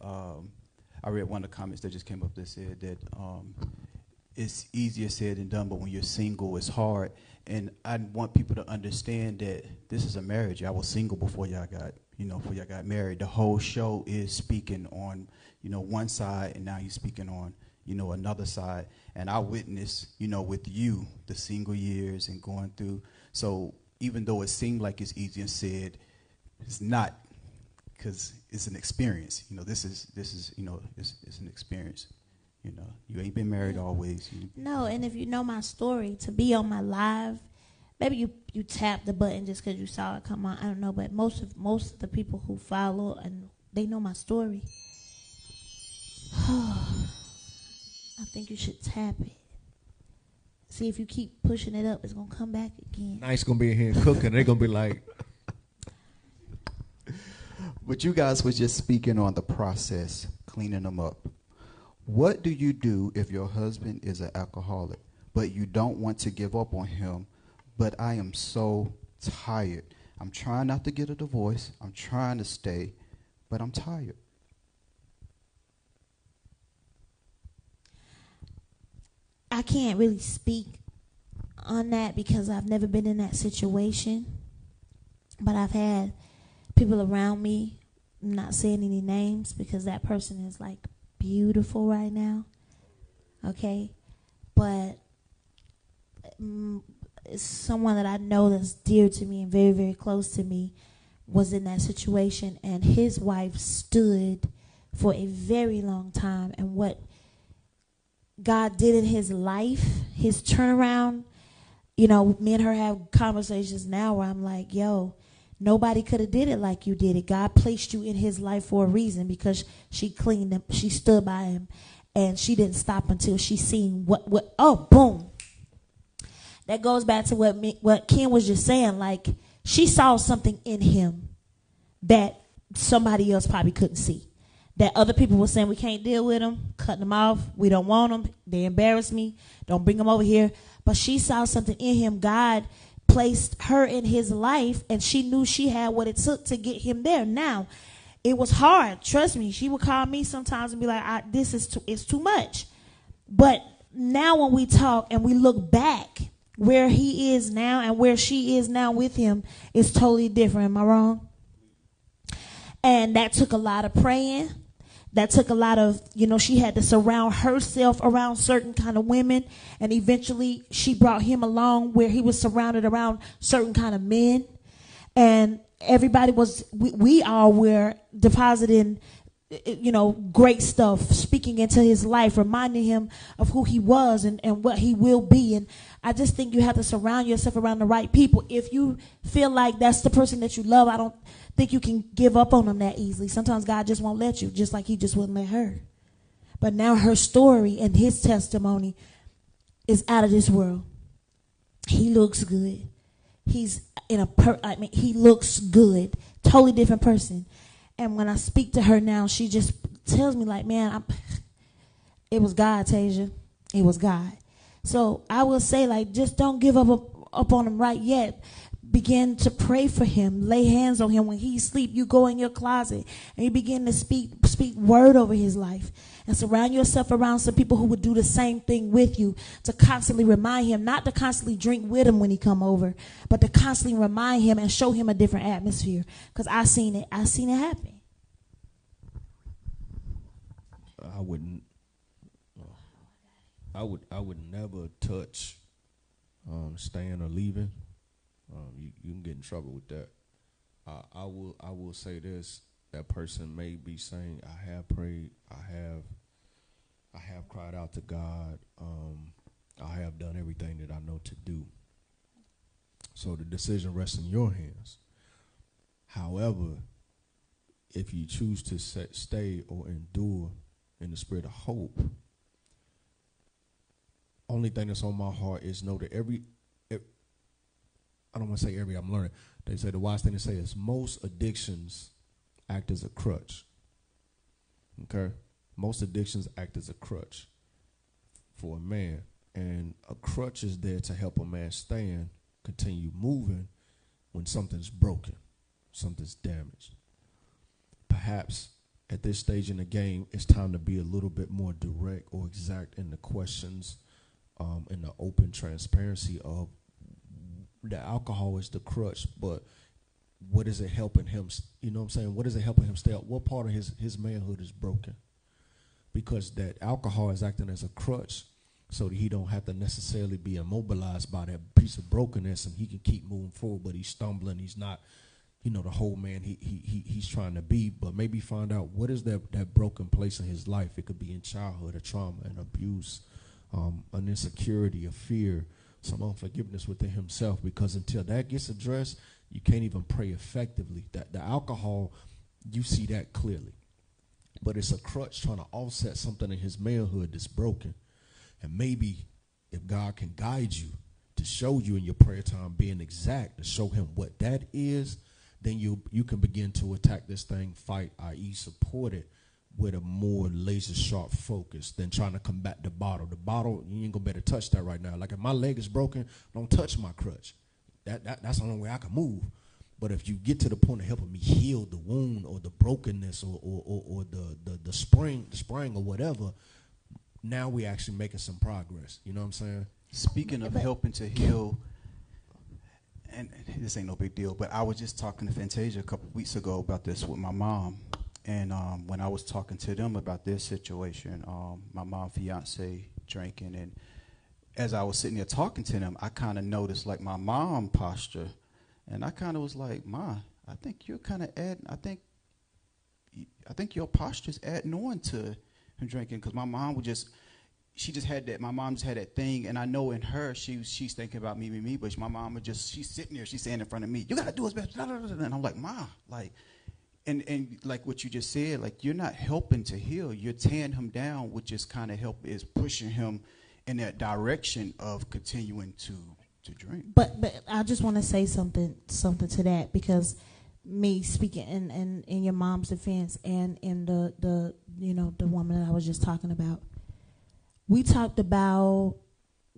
Speaker 3: I read one of the comments that just came up that said that it's easier said than done, but when you're single, it's hard. And I want people to understand that this is a marriage. I was single before y'all got married. The whole show is speaking on one side, and now you're speaking on another side. And I witnessed, with you, the single years and going through. So even though it seemed like it's easier said, it's not, because it's an experience. This is it's an experience. You ain't been married always.
Speaker 1: No, and if you know my story, to be on my live, maybe you tap the button just because you saw it come on. I don't know, but most of the people who follow, and they know my story. I think you should tap it. See, if you keep pushing it up, it's going to come back again.
Speaker 2: Nice going to be in here cooking. They're going to be like.
Speaker 3: But you guys was just speaking on the process, cleaning them up. What do you do if your husband is an alcoholic, but you don't want to give up on him, but I am so tired? I'm trying not to get a divorce. I'm trying to stay, but I'm tired.
Speaker 1: I can't really speak on that because I've never been in that situation. But I've had people around me, I'm not saying any names because that person is like beautiful right now. Okay? But someone that I know that's dear to me and very, very close to me was in that situation, and his wife stood for a very long time. And what God did in his life, his turnaround, you know, me and her have conversations now where I'm like, yo, nobody could have did it like you did it. God placed you in his life for a reason, because she cleaned him, she stood by him, and she didn't stop until she seen what oh, boom. That goes back to what Ken was just saying. Like, she saw something in him that somebody else probably couldn't see. That other people were saying, we can't deal with them, cutting them off, we don't want them, they embarrass me, don't bring them over here. But she saw something in him. God placed her in his life, and she knew she had what it took to get him there. Now, it was hard. Trust me. She would call me sometimes and be like, this is it's too much. But now when we talk and we look back, where he is now and where she is now with him is totally different. Am I wrong? And that took a lot of praying. That took a lot of, you know, she had to surround herself around certain kind of women. And eventually she brought him along where he was surrounded around certain kind of men. And everybody was, we all were depositing, you know, great stuff, speaking into his life, reminding him of who he was and what he will be. And I just think you have to surround yourself around the right people. If you feel like that's the person that you love, I don't think you can give up on them that easily. Sometimes God just won't let you, just like he just wouldn't let her. But now her story and his testimony is out of this world. He looks good. He's in he looks good. Totally different person. And when I speak to her now, she just tells me like, man, it was God, Tasia. It was God. So I will say, like, just don't give up on him right yet. Begin to pray for him. Lay hands on him. When he's asleep, you go in your closet and you begin to speak word over his life. And surround yourself around some people who would do the same thing with you, to constantly remind him, not to constantly drink with him when he come over, but to constantly remind him and show him a different atmosphere. Because I seen it happen.
Speaker 2: I would never touch staying or leaving. You can get in trouble with that. I will say this: that person may be saying, I have prayed, I have cried out to God, I have done everything that I know to do. So the decision rests in your hands. However, if you choose to stay or endure in the spirit of hope, only thing that's on my heart is know that I don't want to say I'm learning. They say the wise thing to say is most addictions act as a crutch. Okay? Most addictions act as a crutch for a man. And a crutch is there to help a man stand, continue moving when something's broken, something's damaged. Perhaps at this stage in the game, it's time to be a little bit more direct or exact in the questions, in the open transparency of the alcohol is the crutch, but what is it helping him? You know what I'm saying? What is it helping him stay up? What part of his manhood is broken? Because that alcohol is acting as a crutch so that he don't have to necessarily be immobilized by that piece of brokenness, and he can keep moving forward, but he's stumbling. He's not, you know, the whole man he's trying to be, but maybe find out what is that broken place in his life. It could be in childhood, a trauma, an abuse, an insecurity, a fear, some unforgiveness within himself, because until that gets addressed, you can't even pray effectively. That the alcohol, you see that clearly. But it's a crutch trying to offset something in his manhood that's broken. And maybe if God can guide you to show you in your prayer time being exact, to show him what that is, then you can begin to attack this thing, fight, i.e. support it, with a more laser sharp focus than trying to combat the bottle. The bottle, you ain't gonna better touch that right now. Like if my leg is broken, don't touch my crutch. That's the only way I can move. But if you get to the point of helping me heal the wound or the brokenness or the spring or whatever, now we actually making some progress. You know what I'm saying?
Speaker 3: Speaking of helping to heal, and this ain't no big deal, but I was just talking to Fantasia a couple weeks ago about this with my mom. And when I was talking to them about their situation, my mom's fiance drinking, and as I was sitting there talking to them, I kind of noticed like my mom posture, and I kind of was like, Ma, I think you're kind of adding. I think I think your posture's adding on to him drinking. Because my mom would just, she just had that, my mom just had that thing. And I know in her, she's thinking about me. But my mom would just, she's sitting there, she's saying in front of me, you got to do what's best. And I'm like, Ma, like, and like what you just said, like you're not helping to heal. You're tearing him down, which is kind of is pushing him in that direction of continuing to drink. But
Speaker 1: I just want to say something to that, because me speaking in your mom's defense and in the the woman that I was just talking about, we talked about,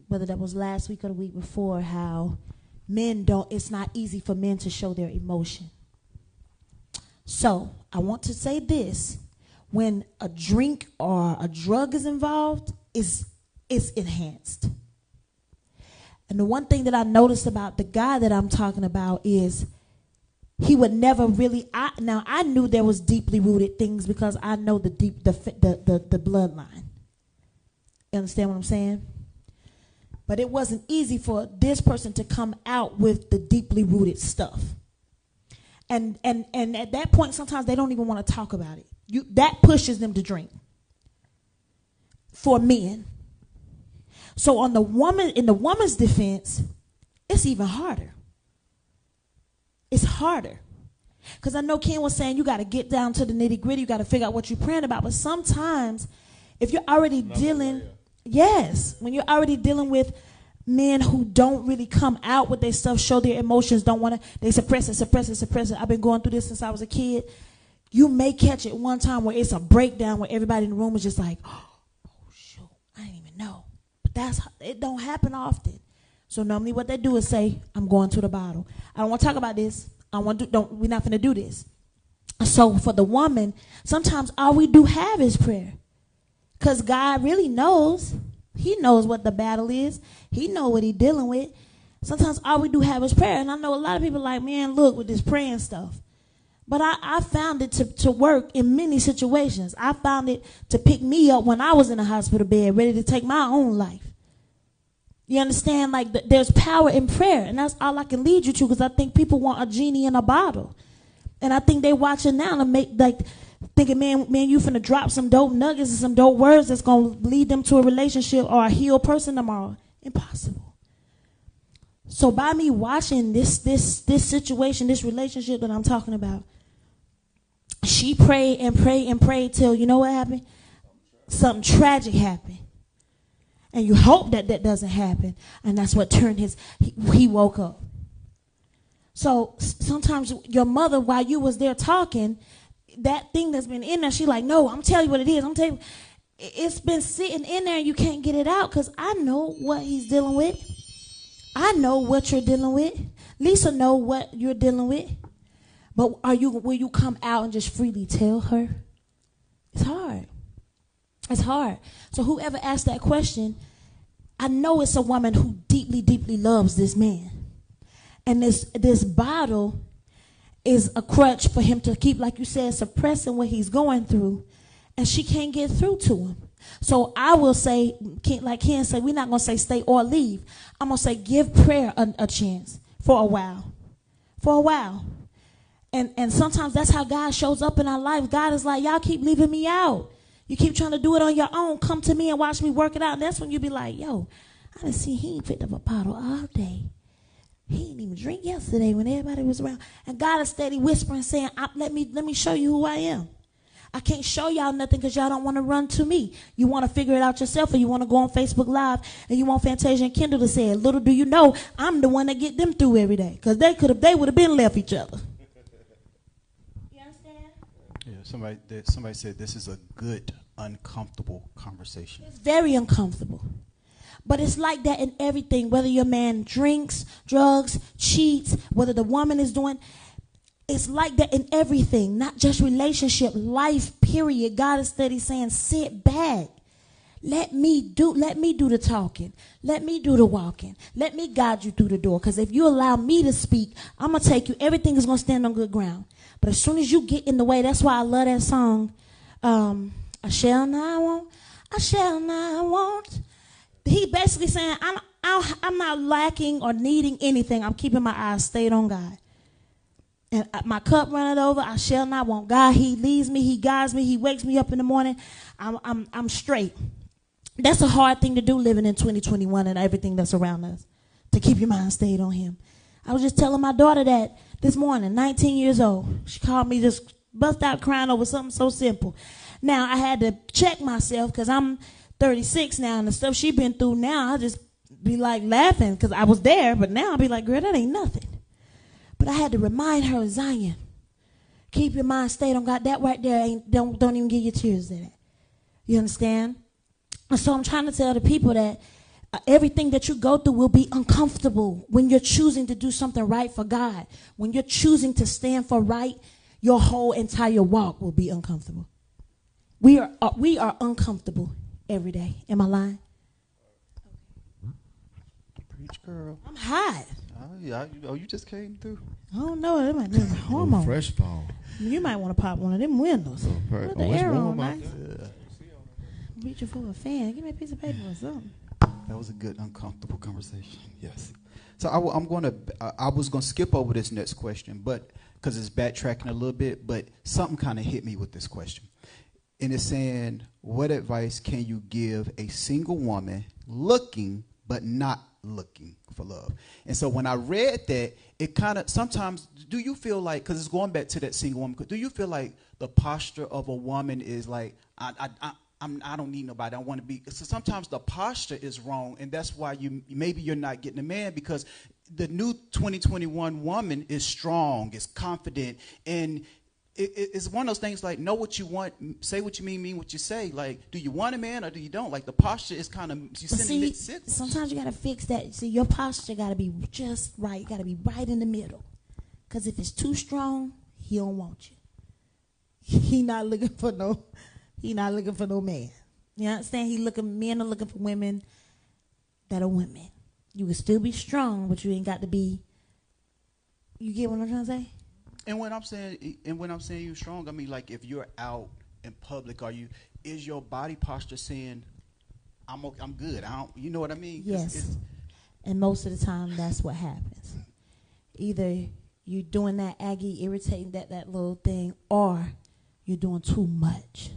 Speaker 1: whether that was last week or the week before, how it's not easy for men to show their emotion. So I want to say this: when a drink or a drug is involved, it's enhanced. And the one thing that I noticed about the guy that I'm talking about is he would never really. I knew there was deeply rooted things because I know the bloodline. You understand what I'm saying? But it wasn't easy for this person to come out with the deeply rooted stuff. And at that point, sometimes they don't even want to talk about it. That pushes them to drink. For men. So in the woman's defense, it's even harder. It's harder. Because I know Ken was saying you got to get down to the nitty gritty. You got to figure out what you're praying about. But sometimes if you're already when you're already dealing with men who don't really come out with their stuff, show their emotions, they suppress it. I've been going through this since I was a kid. You may catch it one time where it's a breakdown where everybody in the room is just like, oh shoot, I didn't even know. But it don't happen often. So normally what they do is say, I'm going to the bottle. I don't want to talk about this. We're not going to do this. So for the woman, sometimes all we do have is prayer. Because God really knows. He knows what the battle is. He knows what he's dealing with. Sometimes all we do have is prayer. And I know a lot of people like, man, look, with this praying stuff. But I found it to work in many situations. I found it to pick me up when I was in a hospital bed, ready to take my own life. You understand? Like there's power in prayer. And that's all I can lead you to, because I think people want a genie in a bottle. And I think they watching now to make thinking, man, you finna drop some dope nuggets and some dope words that's gonna lead them to a relationship or a healed person tomorrow. Impossible. So by me watching this situation, this relationship that I'm talking about, she prayed and prayed and prayed till, you know what happened? Something tragic happened. And you hope that doesn't happen. And that's what turned he woke up. So sometimes your mother, while you was there talking, that thing that's been in there, she like, no, I'm telling you what it is. I'm telling you, it's been sitting in there and you can't get it out because I know what he's dealing with. I know what you're dealing with. Lisa know what you're dealing with. But will you come out and just freely tell her? It's hard. It's hard. So whoever asked that question, I know it's a woman who deeply, deeply loves this man. And this bottle is a crutch for him to keep, like you said, suppressing what he's going through, and she can't get through to him. So I will say, like Ken said, we're not going to say stay or leave. I'm going to say give prayer a chance for a while. For a while. And sometimes that's how God shows up in our life. God is like, y'all keep leaving me out. You keep trying to do it on your own. Come to me and watch me work it out. And that's when you be like, yo, I done see he ain't picked up a bottle all day. He didn't even drink yesterday when everybody was around. And God is steady whispering, saying, let me show you who I am. I can't show y'all nothing because y'all don't want to run to me. You want to figure it out yourself, or you want to go on Facebook Live and you want Fantasia and Kendall to say it. Little do you know, I'm the one that get them through every day, because they would have been left each other. You understand?
Speaker 3: Yeah, somebody said this is a good, uncomfortable conversation.
Speaker 1: It's very uncomfortable. But it's like that in everything, whether your man drinks, drugs, cheats, whether the woman is doing, it's like that in everything, not just relationship, life, period. God is steady saying, sit back. Let me do the talking. Let me do the walking. Let me guide you through the door. Because if you allow me to speak, I'm going to take you. Everything is going to stand on good ground. But as soon as you get in the way, that's why I love that song. I shall not want. He basically saying, I'm not lacking or needing anything. I'm keeping my eyes stayed on God. and my cup runneth over, I shall not want. God, he leads me, he guides me, he wakes me up in the morning. I'm straight. That's a hard thing to do living in 2021 and everything that's around us, to keep your mind stayed on him. I was just telling my daughter that this morning, 19 years old. She called me, just bust out crying over something so simple. Now, I had to check myself because I'm 36 now, and the stuff she been through now, I just be like laughing because I was there, but now I'll be like, girl, that ain't nothing. But I had to remind her, Zion, keep your mind stayed on God. That right there, don't even get your tears to that. You understand? And so I'm trying to tell the people that everything that you go through will be uncomfortable when you're choosing to do something right for God. When you're choosing to stand for right, your whole entire walk will be uncomfortable. We are uncomfortable every day. Am I lying?
Speaker 3: Preach, girl.
Speaker 1: I'm hot.
Speaker 3: You just came through.
Speaker 1: I don't know. That might be a hormone.
Speaker 2: Fresh fall.
Speaker 1: You might want to pop one of them windows. Put the air on, nice.
Speaker 2: Yeah.
Speaker 1: Reaching for a fan. Give me a piece of paper or something.
Speaker 3: That was a good, uncomfortable conversation. Yes. So I was gonna skip over this next question, but because it's backtracking a little bit, but something kind of hit me with this question, and it's saying, what advice can you give a single woman looking but not looking for love? And so when I read that, it kind of sometimes, do you feel like, because it's going back to that single woman, do you feel like the posture of a woman is like, I don't need nobody, I want to be, so sometimes the posture is wrong, and that's why maybe you're not getting a man, because the new 2021 woman is strong, is confident, and it's one of those things like, know what you want, say what you mean what you say. Like, do you want a man or do you don't? Like, the posture is kind of, you sending mixed signals.
Speaker 1: Sometimes you got to fix that. See, your posture got to be just right. You got to be right in the middle. Because if it's too strong, he don't want you. He not looking for no man. You understand? Men are looking for women that are women. You can still be strong, but you ain't got to be. You get what I'm trying to say?
Speaker 3: And when I'm saying you're strong, I mean, like, if you're out in public, is your body posture saying, I'm good? You know what I mean?
Speaker 1: Yes. And most of the time, that's what happens. Either you're doing that aggy, irritating that little thing, or you're doing too much.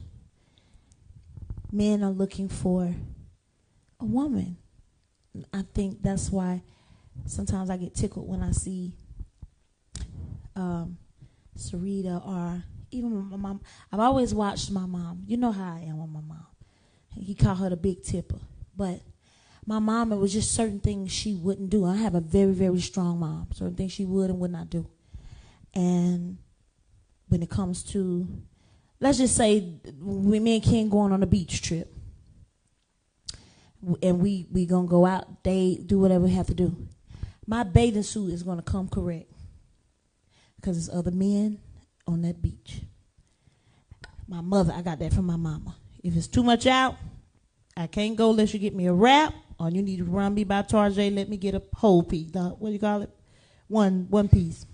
Speaker 1: Men are looking for a woman. I think that's why sometimes I get tickled when I see Sarita or even my mom. I've always watched my mom. You know how I am with my mom. He called her the big tipper. But my mom, it was just certain things she wouldn't do. I have a very, very strong mom. Certain things she would and would not do. And when it comes to, let's just say, when me and Ken going on a beach trip, and we going to go out, date, do whatever we have to do, my bathing suit is going to come correct. Because there's other men on that beach. My mother, I got that from my mama. If it's too much out, I can't go unless you get me a wrap, or you need to run me by Tarjay, let me get a whole piece. What do you call it? One piece.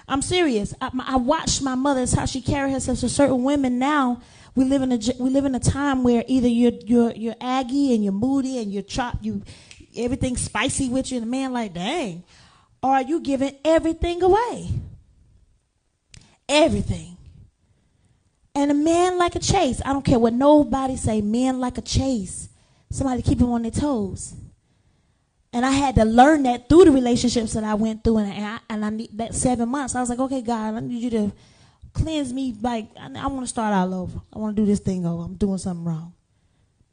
Speaker 1: I'm serious. I watched my mother. It's how she carried herself to certain women. Now we live in a time where either you're aggy and you're moody and everything's spicy with you, and a man like, dang, or are you giving everything away? Everything. And a man like a chase. I don't care what nobody say. Men like a chase. Somebody to keep them on their toes. And I had to learn that through the relationships that I went through. And I need that 7 months. I was like, okay, God, I need you to cleanse me. Like, I want to start all over. I want to do this thing over. I'm doing something wrong.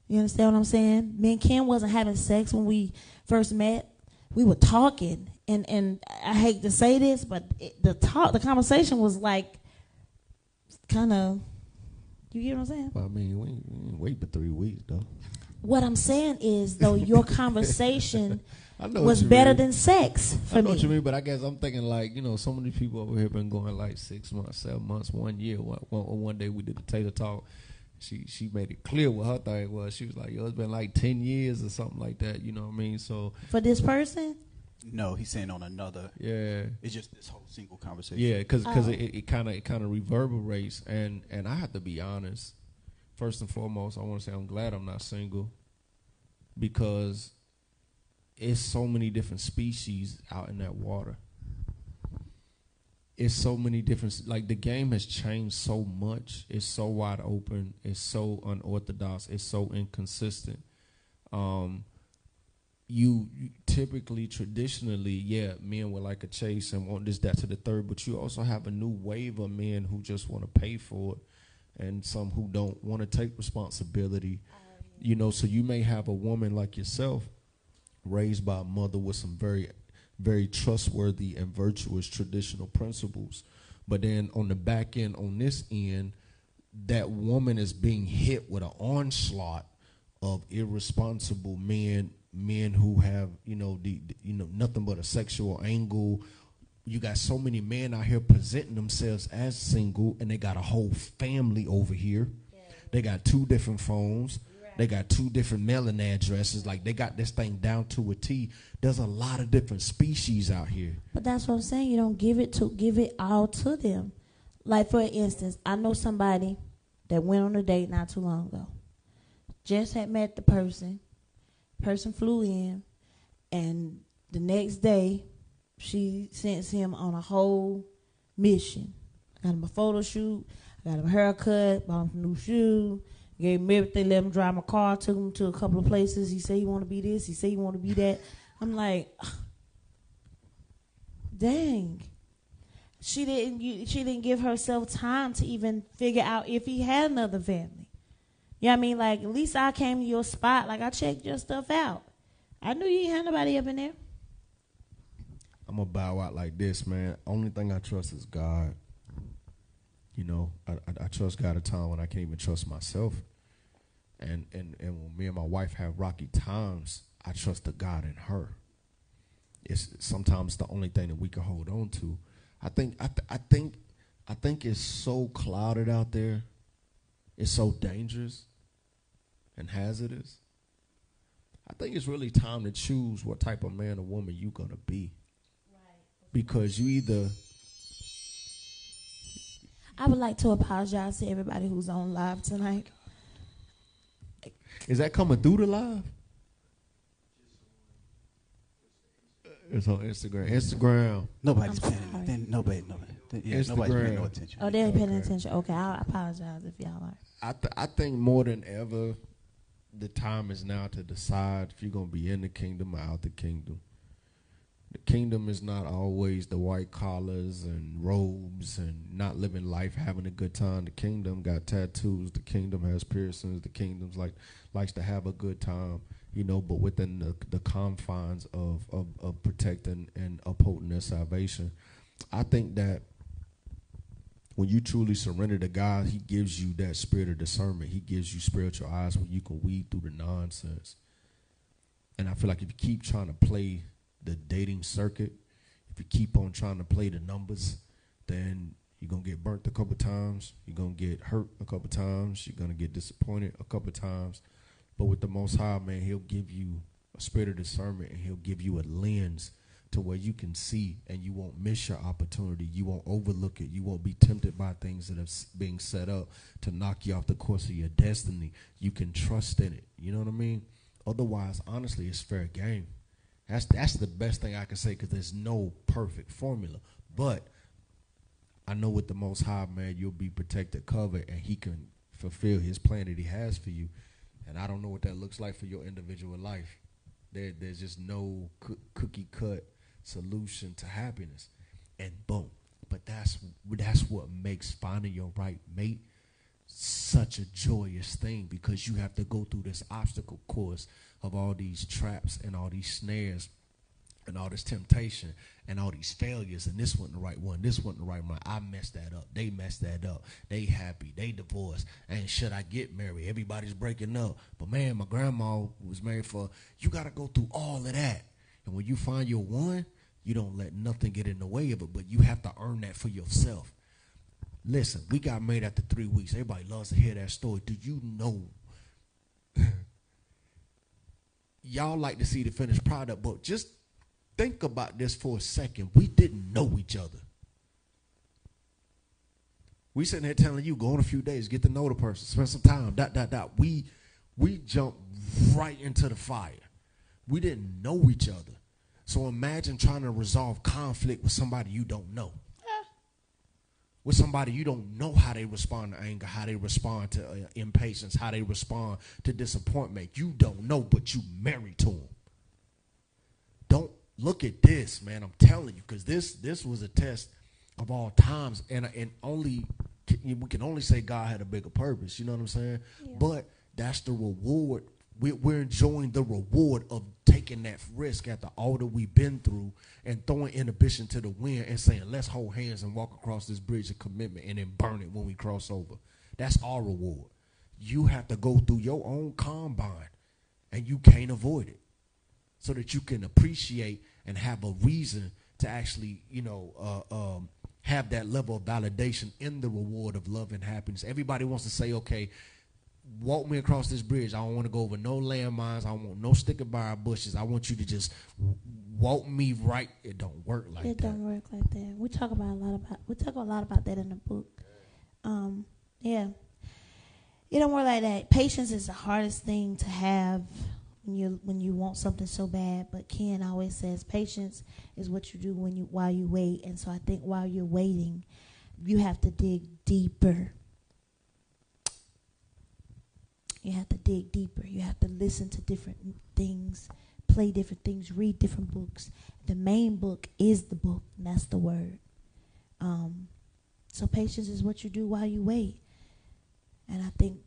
Speaker 1: You understand what I'm saying? Me and Ken wasn't having sex when we first met. We were talking. And I hate to say this, but the conversation was like kind of, you get what I'm saying?
Speaker 2: Well, I mean, we ain't wait for 3 weeks, though.
Speaker 1: What I'm saying is, though, your conversation was better than sex for me.
Speaker 2: I know what you mean, but I guess I'm thinking, like, so many people over here been going like 6 months, 7 months, 1 year. One day we did the Tater Talk. She made it clear what her thing was. She was like, it's been like 10 years or something like that, you know what I mean? So
Speaker 1: for this person?
Speaker 3: No, he's saying on another.
Speaker 2: Yeah.
Speaker 3: It's just this whole single conversation.
Speaker 2: Yeah, because it kind of reverberates, and I have to be honest. First and foremost, I want to say I'm glad I'm not single, because it's so many different species out in that water. it's so many different, like the game has changed so much. It's so wide open. It's so unorthodox. It's so inconsistent. You typically, traditionally, yeah, men would like a chase and want this, that, to the third, but you also have a new wave of men who just want to pay for it, and some who don't want to take responsibility. You know, so you may have a woman like yourself, raised by a mother with some very, very trustworthy and virtuous traditional principles, but then on the back end, on this end, that woman is being hit with an onslaught of irresponsible men who have, nothing but a sexual angle. You got so many men out here presenting themselves as single, and they got a whole family over here. Yeah. They got 2 different phones. Right. They got 2 different mailing addresses. Like, they got this thing down to a T. There's a lot of different species out here.
Speaker 1: But that's what I'm saying. You don't give it all to them. Like, for instance, I know somebody that went on a date not too long ago. Just had met the person. Person flew in, and the next day she sends him on a whole mission. Got him a photo shoot, got him a haircut, bought him some new shoes, gave him everything, let him drive my car, took him to a couple of places. He said he want to be this, he said he want to be that. I'm like, dang. She didn't give herself time to even figure out if he had another family. You know what I mean? Like, at least I came to your spot. Like, I checked your stuff out. I knew you ain't had nobody up in there.
Speaker 2: I'm going to bow out like this, man. Only thing I trust is God. You know, I trust God at a time when I can't even trust myself. And when me and my wife have rocky times, I trust the God in her. It's sometimes the only thing that we can hold on to. I think it's so clouded out there. It's so dangerous and hazardous. I think it's really time to choose what type of man or woman you're going to be. Right. Because you either...
Speaker 1: I would like to apologize to everybody who's on live tonight.
Speaker 2: Is that coming through the live? It's on Instagram.
Speaker 3: Nobody's paying. Nobody. Yeah, nobody's paying no attention.
Speaker 1: Oh, they ain't paying attention. Okay, I apologize if y'all are.
Speaker 2: I think more than ever, the time is now to decide if you're going to be in the kingdom or out the kingdom. The kingdom is not always the white collars and robes and not living life, having a good time. The kingdom got tattoos. The kingdom has piercings. The kingdom's likes to have a good time, you know, but within the confines of protecting and upholding their salvation. I think that when you truly surrender to God, he gives you that spirit of discernment. He gives you spiritual eyes where you can weed through the nonsense. And I feel like if you keep trying to play the dating circuit, if you keep on trying to play the numbers, then you're going to get burnt a couple times. You're going to get hurt a couple times. You're going to get disappointed a couple times. But with the Most High, man, he'll give you a spirit of discernment, and he'll give you a lens to where you can see and you won't miss your opportunity. You won't overlook it. You won't be tempted by things that are being set up to knock you off the course of your destiny. You can trust in it. You know what I mean? Otherwise, honestly, it's fair game. That's the best thing I can say, because there's no perfect formula. But I know with the Most High, man, you'll be protected, covered, and he can fulfill his plan that he has for you. And I don't know what that looks like for your individual life. There's just no cookie cut solution to happiness. And boom. But that's what makes finding your right mate such a joyous thing, because you have to go through this obstacle course of all these traps and all these snares and all this temptation and all these failures, and this wasn't the right one, this wasn't the right one, I messed that up, they messed that up, they happy, they divorced, and should I get married? Everybody's breaking up. But man, my grandma was married for, you got to go through all of that. And when you find your one, you don't let nothing get in the way of it, but you have to earn that for yourself. Listen, we got married after 3 weeks. Everybody loves to hear that story. Do you know? Y'all like to see the finished product, but just think about this for a second. We didn't know each other. We sitting here telling you, go on a few days, get to know the person, spend some time, ... We jumped right into the fire. We didn't know each other. So imagine trying to resolve conflict with somebody you don't know. with somebody you don't know how they respond to anger, how they respond to impatience, how they respond to disappointment. You don't know, but you married to them. Don't look at this, man. I'm telling you, because this was a test of all times, and only we can only say God had a bigger purpose. You know what I'm saying? Yeah. But that's the reward. We're enjoying the reward of taking that risk after all that we've been through and throwing inhibition to the wind and saying, let's hold hands and walk across this bridge of commitment and then burn it when we cross over. That's our reward. You have to go through your own combine, and you can't avoid it, so that you can appreciate and have a reason to actually, have that level of validation in the reward of love and happiness. Everybody wants to say, okay, walk me across this bridge. I don't want to go over no landmines. I don't want no sticker bar bushes. I want you to just walk me right. It don't work like that.
Speaker 1: It don't work like that. We talk a lot about that in the book. Yeah. It don't work like that. Patience is the hardest thing to have when you want something so bad. But Ken always says patience is what you do while you wait. And so I think while you're waiting, you have to dig deeper. You have to dig deeper. You have to listen to different things, play different things, read different books. The main book is the book, and that's the word. So patience is what you do while you wait. And I think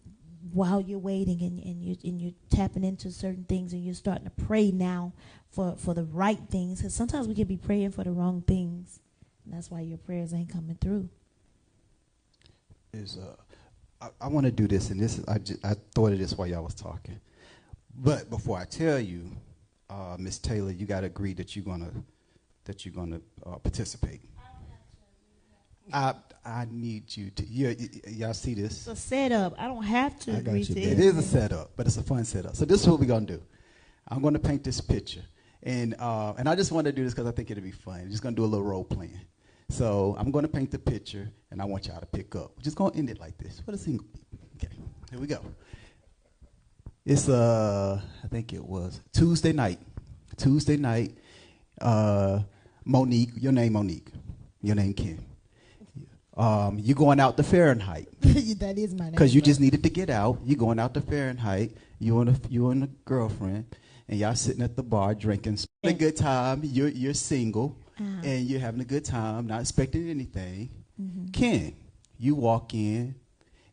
Speaker 1: while you're waiting and you're tapping into certain things and you're starting to pray now for the right things, because sometimes we can be praying for the wrong things, and that's why your prayers ain't coming through.
Speaker 3: I want to do this, and I thought of this while y'all was talking. But before I tell you, Miss Taylor, you got to agree that you're gonna participate. I need you to. Y'all see this?
Speaker 1: It's a setup. I don't have to agree to it.
Speaker 3: It is a setup, but it's a fun setup. So this is what we're gonna do. I'm gonna paint this picture, and I just want to do this because I think it'll be fun. I'm just gonna do a little role playing. So I'm gonna paint the picture, and I want y'all to pick up. We're just gonna end it like this. What a single. Okay, here we go. It's I think it was Tuesday night. Monique, your name Monique, your name Ken. You're going out to Fahrenheit.
Speaker 1: That is my name.
Speaker 3: Because you just needed to get out. You're going out to Fahrenheit. You and a girlfriend, and y'all sitting at the bar drinking. Having a good time. You're single, and you're having a good time, not expecting anything. Mm-hmm. Ken, you walk in,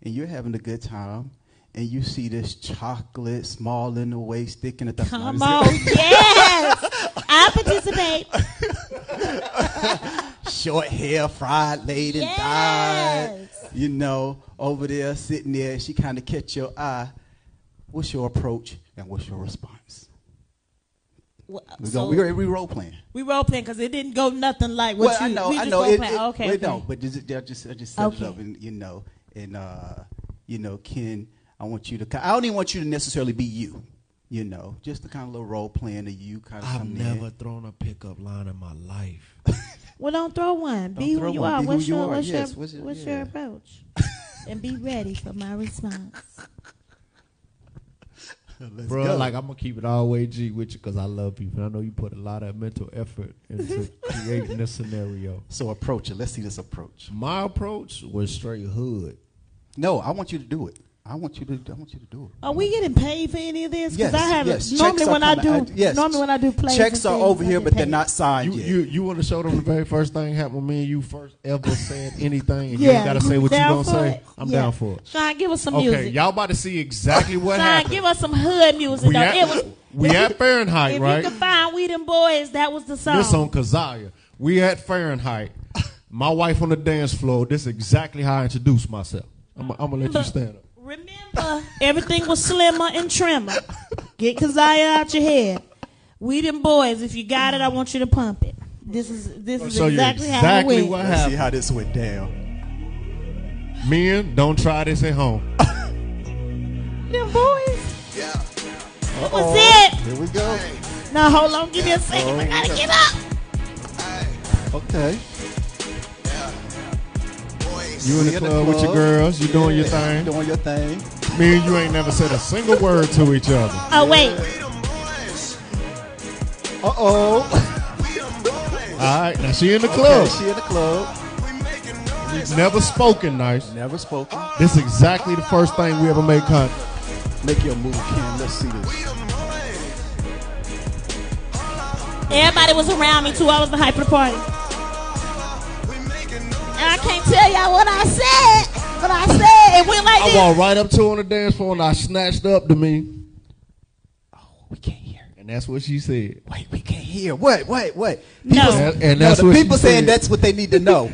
Speaker 3: and you're having a good time, and you see this chocolate small in the waist, sticking at the
Speaker 1: Come on, yes! I participate.
Speaker 3: Short hair, fried lady, dyed, over there, sitting there. She kind of catch your eye. What's your approach and what's your response? We role playing.
Speaker 1: We role playing because it didn't go nothing like what you. I know. Okay.
Speaker 3: No, but I just set it up, and Ken, I want you to. I don't even want you to necessarily be you. Just the kind of little role playing of you kind of.
Speaker 2: I've never thrown a pickup line in my life.
Speaker 1: Well, don't throw one. Be who you are. What's your approach? And be ready for my response.
Speaker 2: Bro, like I'm gonna keep it all the way G with you because I love you, and I know you put a lot of mental effort into creating this scenario.
Speaker 3: So approach it. Let's see this approach.
Speaker 2: My approach was straight hood.
Speaker 3: No, I want you to do it. I want you to do it.
Speaker 1: Are we getting paid for any of this?
Speaker 3: Because
Speaker 1: I haven't.
Speaker 3: Yes.
Speaker 1: Normally when I do plays,
Speaker 3: checks are over here, but they're not signed yet.
Speaker 2: You want to show them the very first thing happened when me and you first ever said anything, and you ain't got to say what you gonna say. I'm down for it.
Speaker 1: Sean, give us some music.
Speaker 2: Okay, y'all about to see exactly what happened.
Speaker 1: Sean, give us some hood music.
Speaker 2: We at Fahrenheit, right?
Speaker 1: If you can find We Them Boys, that was the song.
Speaker 2: This on Kazaya. We at Fahrenheit. My wife on the dance floor. This is exactly how I introduced myself. I'm gonna let you stand up.
Speaker 1: Remember, everything was slimmer and trimmer. Get Kazaya out your head. We Them Boys. If you got it, I want you to pump it. This is exactly how it went.
Speaker 3: Let's see how this went down.
Speaker 2: Men, don't try this at home.
Speaker 1: Them Boys.
Speaker 5: Yeah.
Speaker 1: That was it.
Speaker 3: Here we go.
Speaker 1: Now hold on, give me a second. We gotta get up.
Speaker 3: Okay.
Speaker 2: You in the club with your girls, you doing your thing.
Speaker 3: Doing your thing.
Speaker 2: Me and you ain't never said a single word to each other.
Speaker 1: Oh, wait.
Speaker 3: Uh-oh.
Speaker 2: All right, now she in the club.
Speaker 3: Okay, she in the club.
Speaker 2: Never spoken nice.
Speaker 3: Never spoken.
Speaker 2: This is exactly the first thing we ever made contact.
Speaker 3: Make your move, Ken. Let's see this.
Speaker 1: Everybody was around me too. I was the hype of the party. And I can't tell y'all what I said. But I said it went like
Speaker 2: I
Speaker 1: this.
Speaker 2: walked right up to her on the dance floor and I snatched up to me.
Speaker 3: Oh, we can't hear.
Speaker 2: And that's what she said.
Speaker 3: Wait, we can't hear. What?
Speaker 1: No.
Speaker 2: And that's
Speaker 3: the
Speaker 2: what
Speaker 3: people
Speaker 2: she
Speaker 3: saying
Speaker 2: said.
Speaker 3: that's what they need to know.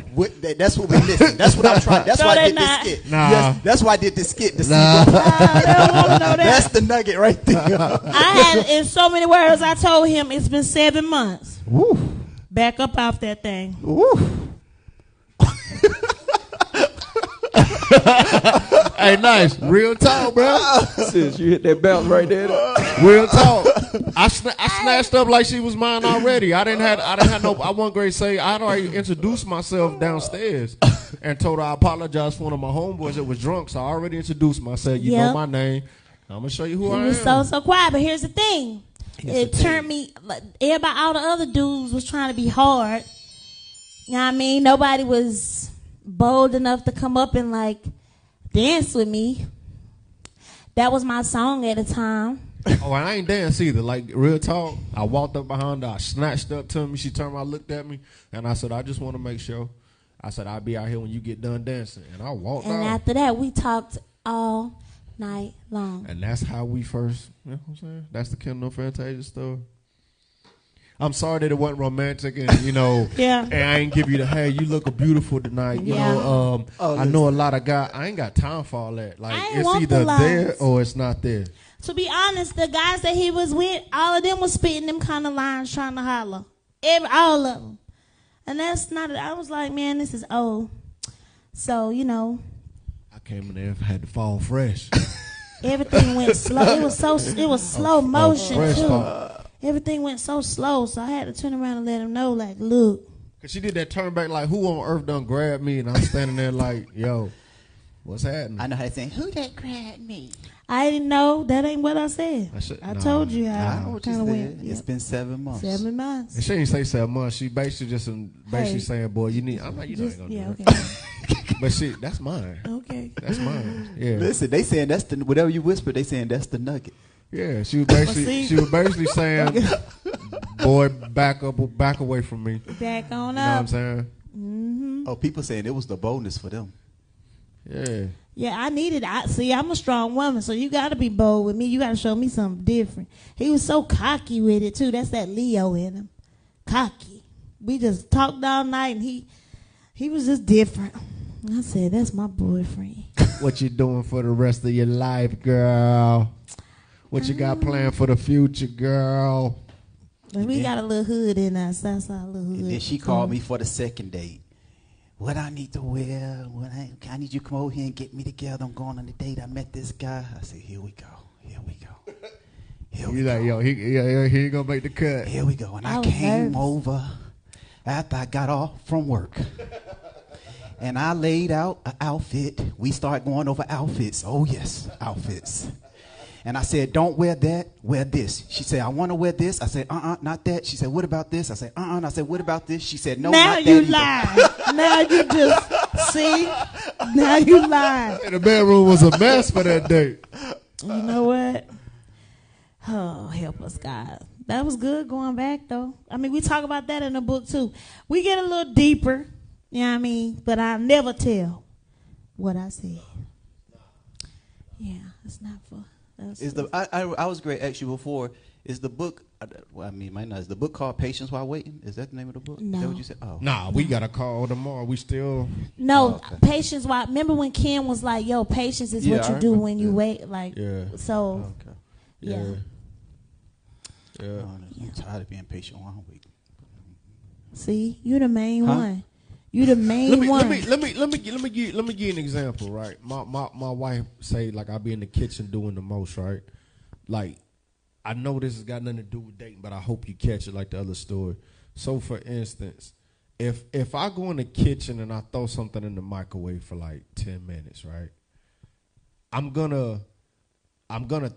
Speaker 3: That's what we're missing. That's what I'm trying. That's
Speaker 1: No,
Speaker 3: why I
Speaker 1: they're
Speaker 3: did
Speaker 1: not.
Speaker 3: this skit.
Speaker 2: Nah.
Speaker 3: Yes, that's why I did this skit. To see
Speaker 2: Nah.
Speaker 3: what-
Speaker 1: They don't want to know that.
Speaker 3: that's the nugget right there.
Speaker 1: I had, in so many words, I told him it's been 7 months.
Speaker 3: Woo.
Speaker 1: Back up off that thing.
Speaker 3: Woo.
Speaker 2: Hey, nice. Real talk, bro.
Speaker 4: Sis, you hit that bounce right there.
Speaker 2: Real talk. I snatched up like she was mine already. I didn't have no. I wasn't great to say. I had already introduced myself downstairs and told her I apologized for one of my homeboys that was drunk. So I already introduced myself. You know
Speaker 1: Yep.
Speaker 2: my name. I'm gonna show you who I
Speaker 1: He
Speaker 2: am.
Speaker 1: was so quiet, but here's the thing. It turned me, like, everybody, all the other dudes was trying to be hard. You know what I mean? Nobody was bold enough to come up and, like, dance with me. That was my song at the time.
Speaker 2: Oh, and I ain't dance either. Like, real talk. I walked up behind her. I snatched up to me. She turned around, looked at me, and I said, I just want to make sure. I said, I'll be out here when you get done dancing. And I walked
Speaker 1: And
Speaker 2: out.
Speaker 1: after that, we talked all night long.
Speaker 2: And that's how we first, you know what I'm saying? That's the Kendall Fantasia story. I'm sorry that it wasn't romantic and, you know,
Speaker 1: Yeah.
Speaker 2: and I ain't give you the, hey, you look beautiful tonight. You
Speaker 1: Yeah.
Speaker 2: know,
Speaker 3: Oh,
Speaker 2: I know a lot of guys, I ain't got time for all that. Like,
Speaker 1: I ain't
Speaker 2: it's
Speaker 1: want
Speaker 2: either
Speaker 1: the lies.
Speaker 2: there or it's not there.
Speaker 1: To be honest, the guys that he was with, all of them was spitting them kind of lines trying to holler. All of them. And that's not, I was like, man, this is old. So, you know,
Speaker 2: I came in there and had to fall fresh.
Speaker 1: everything went slow. It was slow motion
Speaker 2: fresh
Speaker 1: too.
Speaker 2: fall.
Speaker 1: Everything went so slow, so I had to turn around and let him know, like, look.
Speaker 2: Because she did that turn back like, who on earth done grabbed me? And I'm standing there like, yo, what's happening?
Speaker 3: I know how to sing. Who that grabbed me?
Speaker 1: I didn't know. That ain't what I said.
Speaker 2: Nah.
Speaker 1: Told you
Speaker 3: I
Speaker 1: how
Speaker 3: know
Speaker 1: I
Speaker 3: what you
Speaker 1: kind of
Speaker 3: said.
Speaker 1: went.
Speaker 3: It's
Speaker 1: Yep.
Speaker 3: been 7 months.
Speaker 1: 7
Speaker 2: And
Speaker 1: months.
Speaker 2: she didn't say 7 months. She basically just
Speaker 1: Hey.
Speaker 2: saying, boy, you need, I'm like, you know,
Speaker 1: Just,
Speaker 2: ain't gonna
Speaker 1: yeah,
Speaker 2: do
Speaker 1: okay.
Speaker 2: it. But shit, that's mine.
Speaker 1: Okay.
Speaker 2: That's mine. Yeah.
Speaker 3: Listen, they saying that's the whatever you whisper. They saying that's the nugget.
Speaker 2: Yeah, she was
Speaker 1: see-
Speaker 2: basically saying, boy, back away from me. You
Speaker 1: Back on
Speaker 2: know what I'm
Speaker 1: up.
Speaker 2: saying?
Speaker 3: Oh, people saying it was the bonus for them.
Speaker 2: Yeah.
Speaker 1: Yeah, I needed. See, I'm a strong woman, so you got to be bold with me. You got to show me something different. He was so cocky with it too. That's that Leo in him, cocky. We just talked all night, and he was just different. I said, "That's my boyfriend."
Speaker 2: What you doing for the rest of your life, girl? What you got planned for the future, girl?
Speaker 1: But we got a little hood in us. That's our little hood.
Speaker 3: And then she called me for the second date. What I need to wear? I need you to come over here and get me together. I'm going on a date. I met this guy. I said, here we go. Here we go. Here we
Speaker 2: You
Speaker 3: go.
Speaker 2: like, yo, he ain't gonna make the cut.
Speaker 3: Here we go. And
Speaker 1: I
Speaker 3: I
Speaker 1: was
Speaker 3: came
Speaker 1: nervous.
Speaker 3: over after I got off from work. And I laid out an outfit. We start going over outfits. Oh, yes, outfits. And I said, don't wear that, wear this. She said, I want to wear this. I said, not that. She said, what about this? I said, And I said, what about this? She said, no,
Speaker 1: now
Speaker 3: not
Speaker 1: you
Speaker 3: that either.
Speaker 1: lie. Now you just see. Now you lie.
Speaker 2: And the bedroom was a mess for that date.
Speaker 1: You know what? Oh, help us, God. That was good going back, though. I mean, we talk about that in the book, too. We get a little deeper, you know what I mean? But I never tell what I said. Yeah, it's not for...
Speaker 3: I was great at you before. Is the book, might not. Is the book called Patience While Waiting? Is that the name of the book?
Speaker 1: No.
Speaker 3: Is that what you said? Oh.
Speaker 2: Nah, we got a call tomorrow. We still...
Speaker 1: No,
Speaker 3: Oh, okay.
Speaker 1: patience. Why? Remember when Ken was like, "Yo, patience is
Speaker 3: Yeah,
Speaker 1: what
Speaker 3: I
Speaker 1: you do
Speaker 3: remember.
Speaker 1: when you
Speaker 3: Yeah.
Speaker 1: wait." Like,
Speaker 2: Yeah.
Speaker 1: so
Speaker 3: Okay.
Speaker 1: yeah.
Speaker 2: Yeah.
Speaker 3: I'm tired of being patient while I'm waiting.
Speaker 1: See, you the main
Speaker 3: Huh?
Speaker 1: one. You the main
Speaker 2: Let me
Speaker 1: one.
Speaker 2: give you an example, right? My wife say like I be in the kitchen doing the most, right? Like I know this has got nothing to do with dating, but I hope you catch it like the other story. So for instance, if I go in the kitchen and I throw something in the microwave for like 10 minutes, right? I'm gonna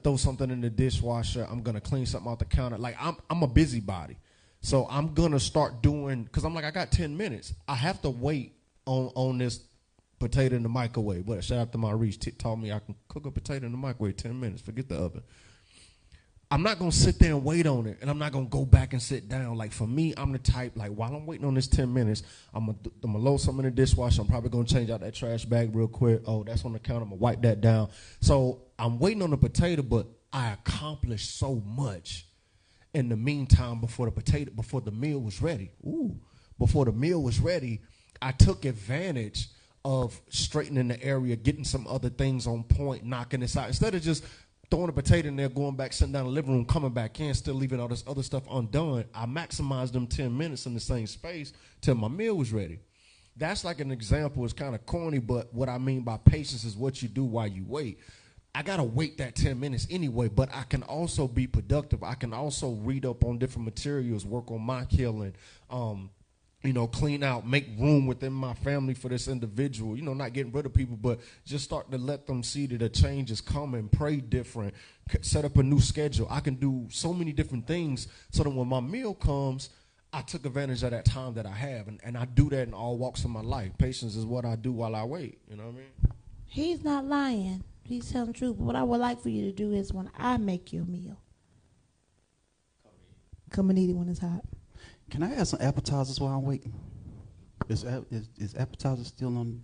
Speaker 2: throw something in the dishwasher. I'm gonna clean something off the counter. Like I'm a busybody. So I'm gonna start doing, because I'm like, I got 10 minutes. I have to wait on this potato in the microwave. But shout out to my Reach, taught me I can cook a potato in the microwave 10 minutes. Forget the oven. I'm not going to sit there and wait on it, and I'm not going to go back and sit down. Like, for me, I'm the type, like, while I'm waiting on this 10 minutes, I'm going to load something in the dishwasher. I'm probably going to change out that trash bag real quick. Oh, that's on the counter. I'm going to wipe that down. So I'm waiting on the potato, but I accomplished so much in the meantime before the meal was ready. Before the meal was ready, I took advantage of straightening the area, getting some other things on point, knocking this out. Instead of just throwing a potato in there, going back, sitting down in the living room, coming back in, still leaving all this other stuff undone, I maximized them 10 minutes in the same space till my meal was ready. That's like an example. It's kind of corny, but what I mean by patience is what you do while you wait. I got to wait that 10 minutes anyway, but I can also be productive. I can also read up on different materials, work on my healing, clean out, make room within my family for this individual, not getting rid of people, but just starting to let them see that a change is coming, pray different, set up a new schedule. I can do so many different things so that when my meal comes, I took advantage of that time that I have, and I do that in all walks of my life. Patience is what I do while I wait, you know what I mean?
Speaker 1: He's not lying. He's telling the truth. But what I would like for you to do is when I make your meal, come and eat it when it's hot.
Speaker 3: Can I have some appetizers while I'm waiting? Is appetizers still on?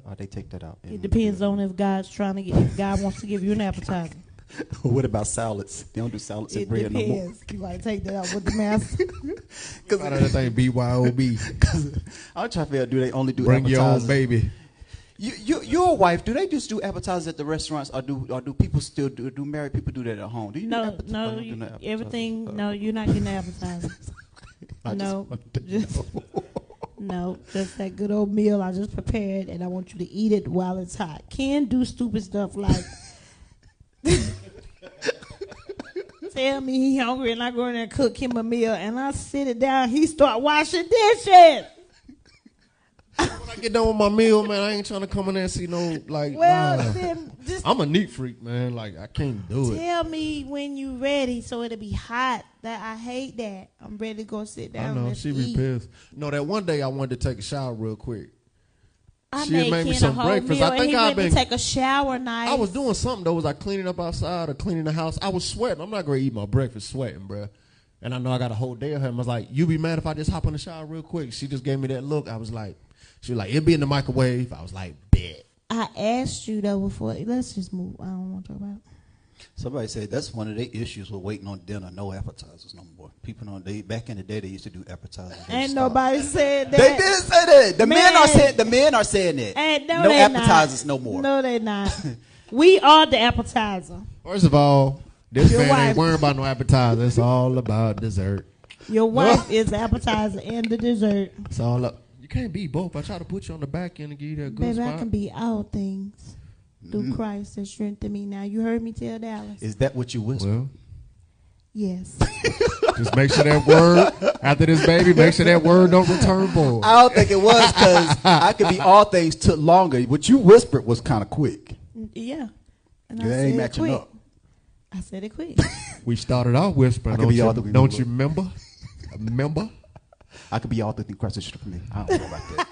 Speaker 3: Or they take that out?
Speaker 1: It depends on if if God wants to give you an appetizer.
Speaker 3: What about salads? They don't do salads and bread no more.
Speaker 1: It depends. You might take that out with the master.
Speaker 2: Because that thing BYOB.
Speaker 3: I'm trying to figure out, do they only do
Speaker 2: Bring
Speaker 3: appetizers?
Speaker 2: your own baby.
Speaker 3: Your wife, do they just do appetizers at the restaurants, or do people still do married people do that at home? Do you
Speaker 1: everything. No, you're not getting appetizers. Just that good old meal I just prepared, and I want you to eat it while it's hot. Ken do stupid stuff like tell me he hungry and I go in there and cook him a meal, and I sit it down, he start washing dishes.
Speaker 2: When I get done with my meal, man, I ain't trying to come in there and see no, like,
Speaker 1: then just
Speaker 2: I'm a neat freak, man. Like, I can't do it.
Speaker 1: tell me when you ready so it'll be hot. That I hate that. I'm ready to go sit down.
Speaker 2: I know,
Speaker 1: and
Speaker 2: she be
Speaker 1: eat.
Speaker 2: pissed. No, that one day I wanted to take a shower real quick.
Speaker 1: I
Speaker 2: She
Speaker 1: made
Speaker 2: made me
Speaker 1: Ken
Speaker 2: some
Speaker 1: a whole
Speaker 2: breakfast.
Speaker 1: meal,
Speaker 2: I think
Speaker 1: and he
Speaker 2: I've
Speaker 1: went
Speaker 2: been-
Speaker 1: to take a shower nice.
Speaker 2: I was doing something, though. Was I cleaning up outside or cleaning the house? I was sweating. I'm not going to eat my breakfast sweating, bruh. And I know I got a whole day of her. I was like, you be mad if I just hop in the shower real quick? She just gave me that look. I was like, she was like, it'll be in the microwave. I was like, bet.
Speaker 1: I asked you though before. Let's just move. I don't want to talk about it.
Speaker 3: Somebody said that's one of their issues with waiting on dinner. No appetizers no more. People back in the day they used to do appetizers.
Speaker 1: Ain't nobody said that.
Speaker 3: They did say that. The men are saying that.
Speaker 1: No
Speaker 3: appetizers no more.
Speaker 1: No, they not. We are the appetizer.
Speaker 2: First of all, this
Speaker 1: Your
Speaker 2: man
Speaker 1: wife.
Speaker 2: ain't worrying about no appetizer. It's all about dessert.
Speaker 1: Your wife is the appetizer and the dessert.
Speaker 2: It's all up. You can't be both. I try to put you on the back end and give you that good
Speaker 1: Baby,
Speaker 2: spot.
Speaker 1: I can be all things through Christ that strengthen me. Now, you heard me tell Dallas.
Speaker 3: Is that what you whisper?
Speaker 2: Well,
Speaker 1: Yes.
Speaker 2: just make sure that word, after this baby, make sure that word don't return void.
Speaker 3: I don't think it was, because I could be all things took longer. What you whispered was kind of quick.
Speaker 1: Yeah. And
Speaker 3: You
Speaker 1: I
Speaker 3: ain't
Speaker 1: said it
Speaker 3: matching
Speaker 1: quick.
Speaker 3: up.
Speaker 1: I said it quick.
Speaker 2: We started off whispering.
Speaker 3: I could be all the way
Speaker 2: Don't
Speaker 3: over.
Speaker 2: you remember? Remember?
Speaker 3: I could be all things in Christ that strengthened me. I don't know about that.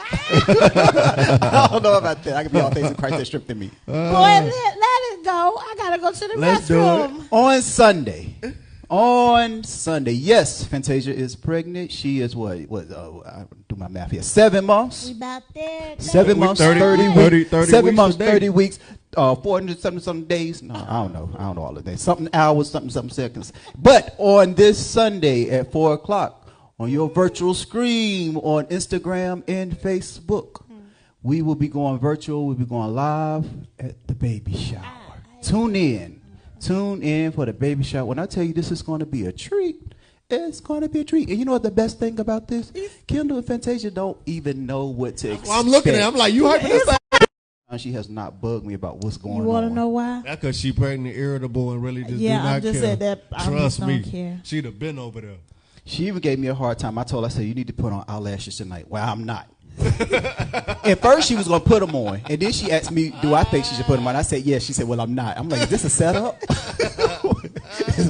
Speaker 3: I don't know about that. I could be all things in Christ that strengthened me.
Speaker 1: Boy, let it go. I got to go to the
Speaker 2: Let's do
Speaker 1: restroom.
Speaker 3: On Sunday, yes, Fantasia is pregnant. She is what? I do my math here. 7 months.
Speaker 1: We about there.
Speaker 3: 7 months, 30 weeks. 7
Speaker 2: weeks
Speaker 3: months,
Speaker 2: today.
Speaker 3: 30 weeks. 470 days. No, I don't know all of that. Something hours, something seconds. But on this Sunday at 4 o'clock, on your virtual screen on Instagram and Facebook, we will be going virtual. We'll be going live at the baby shower. Tune in for the baby shower. When I tell you this is going to be a treat, it's going to be a treat. And you know what the best thing about this? Kendall and Fantasia don't even know what to expect.
Speaker 2: Well, I'm looking at it. I'm like, you hyping this up?
Speaker 3: She has not bugged me about what's going on.
Speaker 1: You want to know why?
Speaker 2: That's because she pregnant, irritable, and really just do
Speaker 1: Yeah,
Speaker 2: not
Speaker 1: I'm just
Speaker 2: care.
Speaker 1: at that. I
Speaker 2: Trust
Speaker 1: just
Speaker 2: me.
Speaker 1: don't care.
Speaker 2: She'd have been over there.
Speaker 3: She even gave me a hard time. I told her, I said, you need to put on eyelashes tonight. Well, I'm not. At first, she was going to put them on. And then she asked me, do I think she should put them on? I said, yes. She said, well, I'm not. I'm like, is this a setup?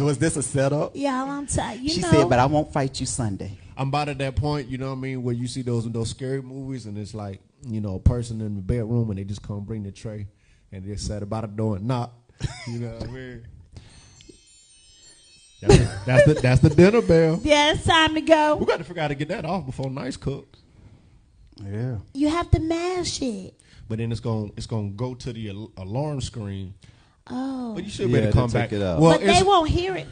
Speaker 3: Was this a setup?
Speaker 1: Yeah, I'm tired.
Speaker 3: She said, but I won't fight you Sunday.
Speaker 2: I'm about at that point, you know what I mean, where you see those scary movies and it's like, a person in the bedroom and they just come bring the tray and they sat about the door and knock. You know what I mean? That's the dinner bell.
Speaker 1: Yeah, it's time to go.
Speaker 2: We got to figure out how to get that off before nice cooks.
Speaker 3: Yeah.
Speaker 1: You have to mash it.
Speaker 2: But then it's gonna go to the alarm screen.
Speaker 1: Oh.
Speaker 2: But you should better come back.
Speaker 3: It out.
Speaker 2: Well,
Speaker 1: but they won't hear it.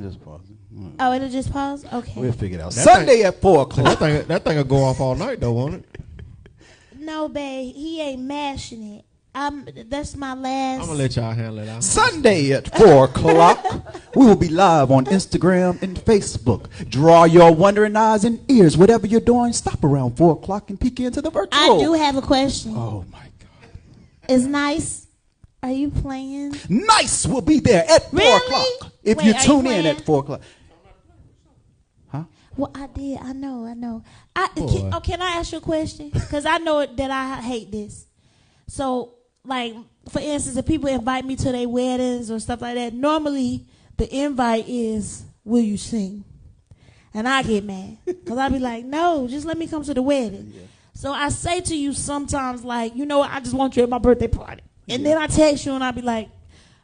Speaker 3: Just pause it.
Speaker 1: Oh, it'll just pause? Okay.
Speaker 3: We'll figure it out.
Speaker 2: That
Speaker 3: Sunday at 4 o'clock.
Speaker 2: That thing will go off all night though, won't it?
Speaker 1: No, babe. He ain't mashing it. That's my last.
Speaker 2: I'm gonna let y'all handle it out.
Speaker 3: Sunday at 4 o'clock, we will be live on Instagram and Facebook. Draw your wondering eyes and ears. Whatever you're doing, stop around 4 o'clock and peek into the virtual.
Speaker 1: I do have a question.
Speaker 3: Oh, my God.
Speaker 1: Is Nice? Are you playing?
Speaker 3: Nice will be there at 4
Speaker 1: Really?
Speaker 3: o'clock. If
Speaker 1: Wait,
Speaker 3: you
Speaker 1: are you
Speaker 3: tune in
Speaker 1: playing?
Speaker 3: at 4 o'clock. Huh?
Speaker 1: Well, I did. I know.
Speaker 2: Boy.
Speaker 1: Can I ask you a question? Because I know that I hate this. So, like, for instance, if people invite me to their weddings or stuff like that, normally the invite is, will you sing? And I get mad. Because I be like, no, just let me come to the wedding. Yeah. So I say to you sometimes, like, I just want you at my birthday party. And then I text you and I be like,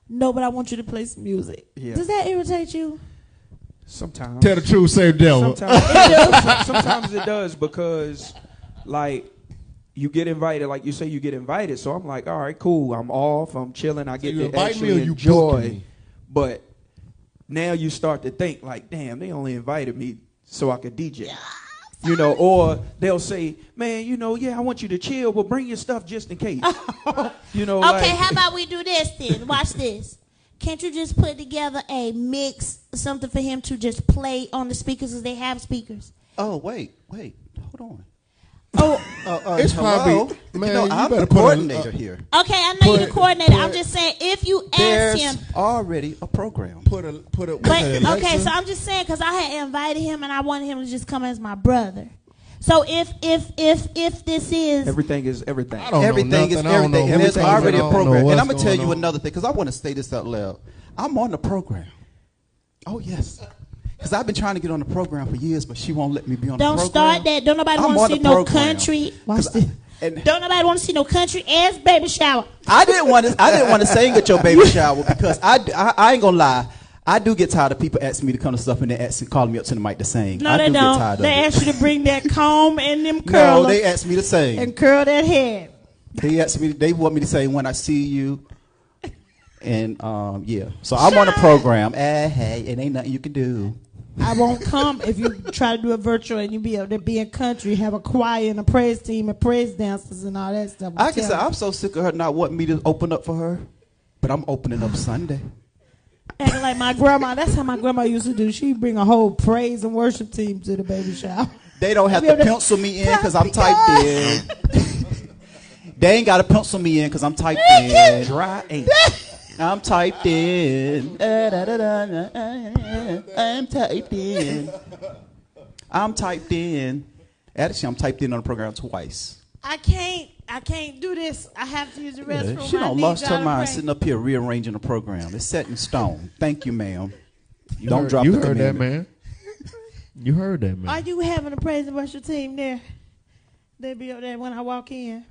Speaker 1: no, but I want you to play some music. Yeah. Does that irritate you?
Speaker 4: Sometimes.
Speaker 2: Tell the truth, save the devil.
Speaker 4: Sometimes it does because, like, you get invited, like you say, you get invited. So I'm like, all right, cool. I'm off. I'm chilling. I get to actually enjoy. But now you start to think like, damn, they only invited me so I could DJ. Or they'll say, man, I want you to chill, but bring your stuff just in case.
Speaker 1: Okay, how about we do this then? Watch this. Can't you just put together a mix, something for him to just play on the speakers as they have speakers?
Speaker 3: Oh, wait. Hold on.
Speaker 2: It's
Speaker 3: hello?
Speaker 2: probably, man,
Speaker 3: I'm
Speaker 2: better
Speaker 3: the
Speaker 2: put
Speaker 3: coordinator here.
Speaker 1: Okay, I know you're the coordinator. I'm just saying, if you ask
Speaker 3: There's
Speaker 1: him.
Speaker 3: already a program.
Speaker 1: Okay, so I'm just saying, because I had invited him and I wanted him to just come as my brother. So if this is.
Speaker 4: Everything is everything.
Speaker 3: Everything is everything. And there's already a program. And I'm going to tell you another thing, because I want to say this out loud. I'm on the program. Oh, yes. Because I've been trying to get on the program for years, but she won't let me be on the program.
Speaker 1: Don't start that. Don't nobody want to see no country. Watch this. Don't nobody want to see no country ass baby shower.
Speaker 3: I didn't want to sing at your baby shower because I ain't gonna lie. I do get tired of people asking me to come to stuff and then calling me up to the mic to sing.
Speaker 1: No, they don't. They ask you to bring that comb and them curlers.
Speaker 3: No, they ask me to sing
Speaker 1: and curl that hair.
Speaker 3: They want me to say when I see you. And yeah, so I'm on a program. Hey, it ain't nothing you can do.
Speaker 1: I won't come if you try to do a virtual and you be up there being country, have a choir and a praise team and praise dancers and all that stuff.
Speaker 3: I can say I'm so sick of her not wanting me to open up for her, but I'm opening up Sunday.
Speaker 1: Acting like my grandma. That's how my grandma used to do. She'd bring a whole praise and worship team to the baby shower.
Speaker 3: They don't have to pencil me in because I'm typed in. They ain't got to pencil me in because I'm typed in.
Speaker 4: Dry ink.
Speaker 3: I'm typed in. I'm typed in. I'm typed in. Actually, I'm typed in on the program twice.
Speaker 1: I can't do this. I have to use the restroom.
Speaker 3: Yeah, she done lost her mind sitting up here rearranging the program. It's set in stone. Thank you, ma'am. Don't drop the
Speaker 2: commandment. You heard that, man. You heard that, man.
Speaker 1: Are you having a praise and worship team there? They be up there when I walk in.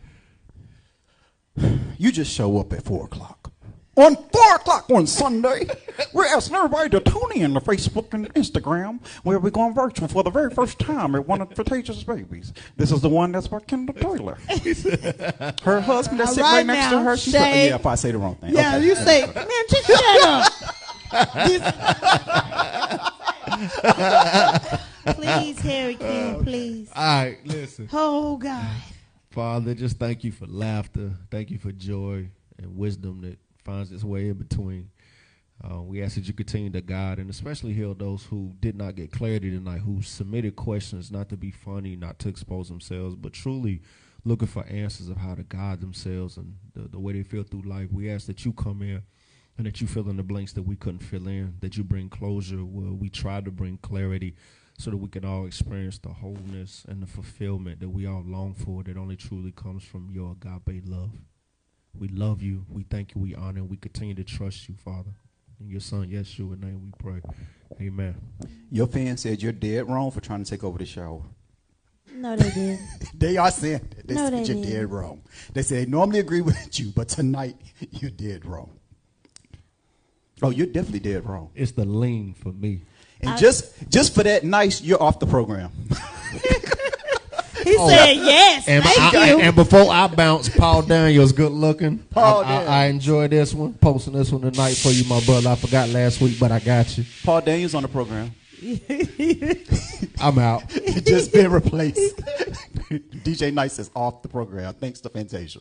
Speaker 3: You just show up at 4 o'clock. On 4 o'clock on Sunday, we're asking everybody to tune in to Facebook and Instagram, where we're going virtual for the very first time at one of Fantasia's babies. This is the one that's by Kendall Taylor. Her husband that's sitting right next to her. She's yeah, if I say the wrong thing.
Speaker 1: Yeah,
Speaker 3: okay.
Speaker 1: You say, man, just shut up. Please, Harry King, please.
Speaker 2: All right, listen.
Speaker 1: Oh, God.
Speaker 2: Father, just thank you for laughter. Thank you for joy and wisdom that finds its way in between. We ask that you continue to guide and especially heal those who did not get clarity tonight, who submitted questions not to be funny, not to expose themselves, but truly looking for answers of how to guide themselves and the way they feel through life. We ask that you come in and that you fill in the blanks that we couldn't fill in, that you bring closure where we try to bring clarity so that we can all experience the wholeness and the fulfillment that we all long for that only truly comes from your agape love. We love you. We thank you. We honor and we continue to trust you, Father. In your son, Yeshua's name we pray. Amen.
Speaker 3: Your fan said you're dead wrong for trying to take over the shower.
Speaker 1: No, they didn't.
Speaker 3: They are saying that. They
Speaker 1: No,
Speaker 3: said
Speaker 1: they
Speaker 3: you're
Speaker 1: didn't.
Speaker 3: dead wrong. They say they normally agree with you, but tonight you're dead wrong. Oh, you're definitely dead wrong.
Speaker 2: It's the lean for me.
Speaker 3: And just for that nice, you're off the program.
Speaker 1: He said yes. Thank you.
Speaker 2: And before I bounce, Paul Daniels, good looking.
Speaker 3: Paul
Speaker 2: I enjoy this one. Posting this one tonight for you, my brother. I forgot last week, but I got you.
Speaker 3: Paul Daniels on the program.
Speaker 2: I'm out.
Speaker 3: Just been replaced. DJ Nice is off the program. Thanks to Fantasia.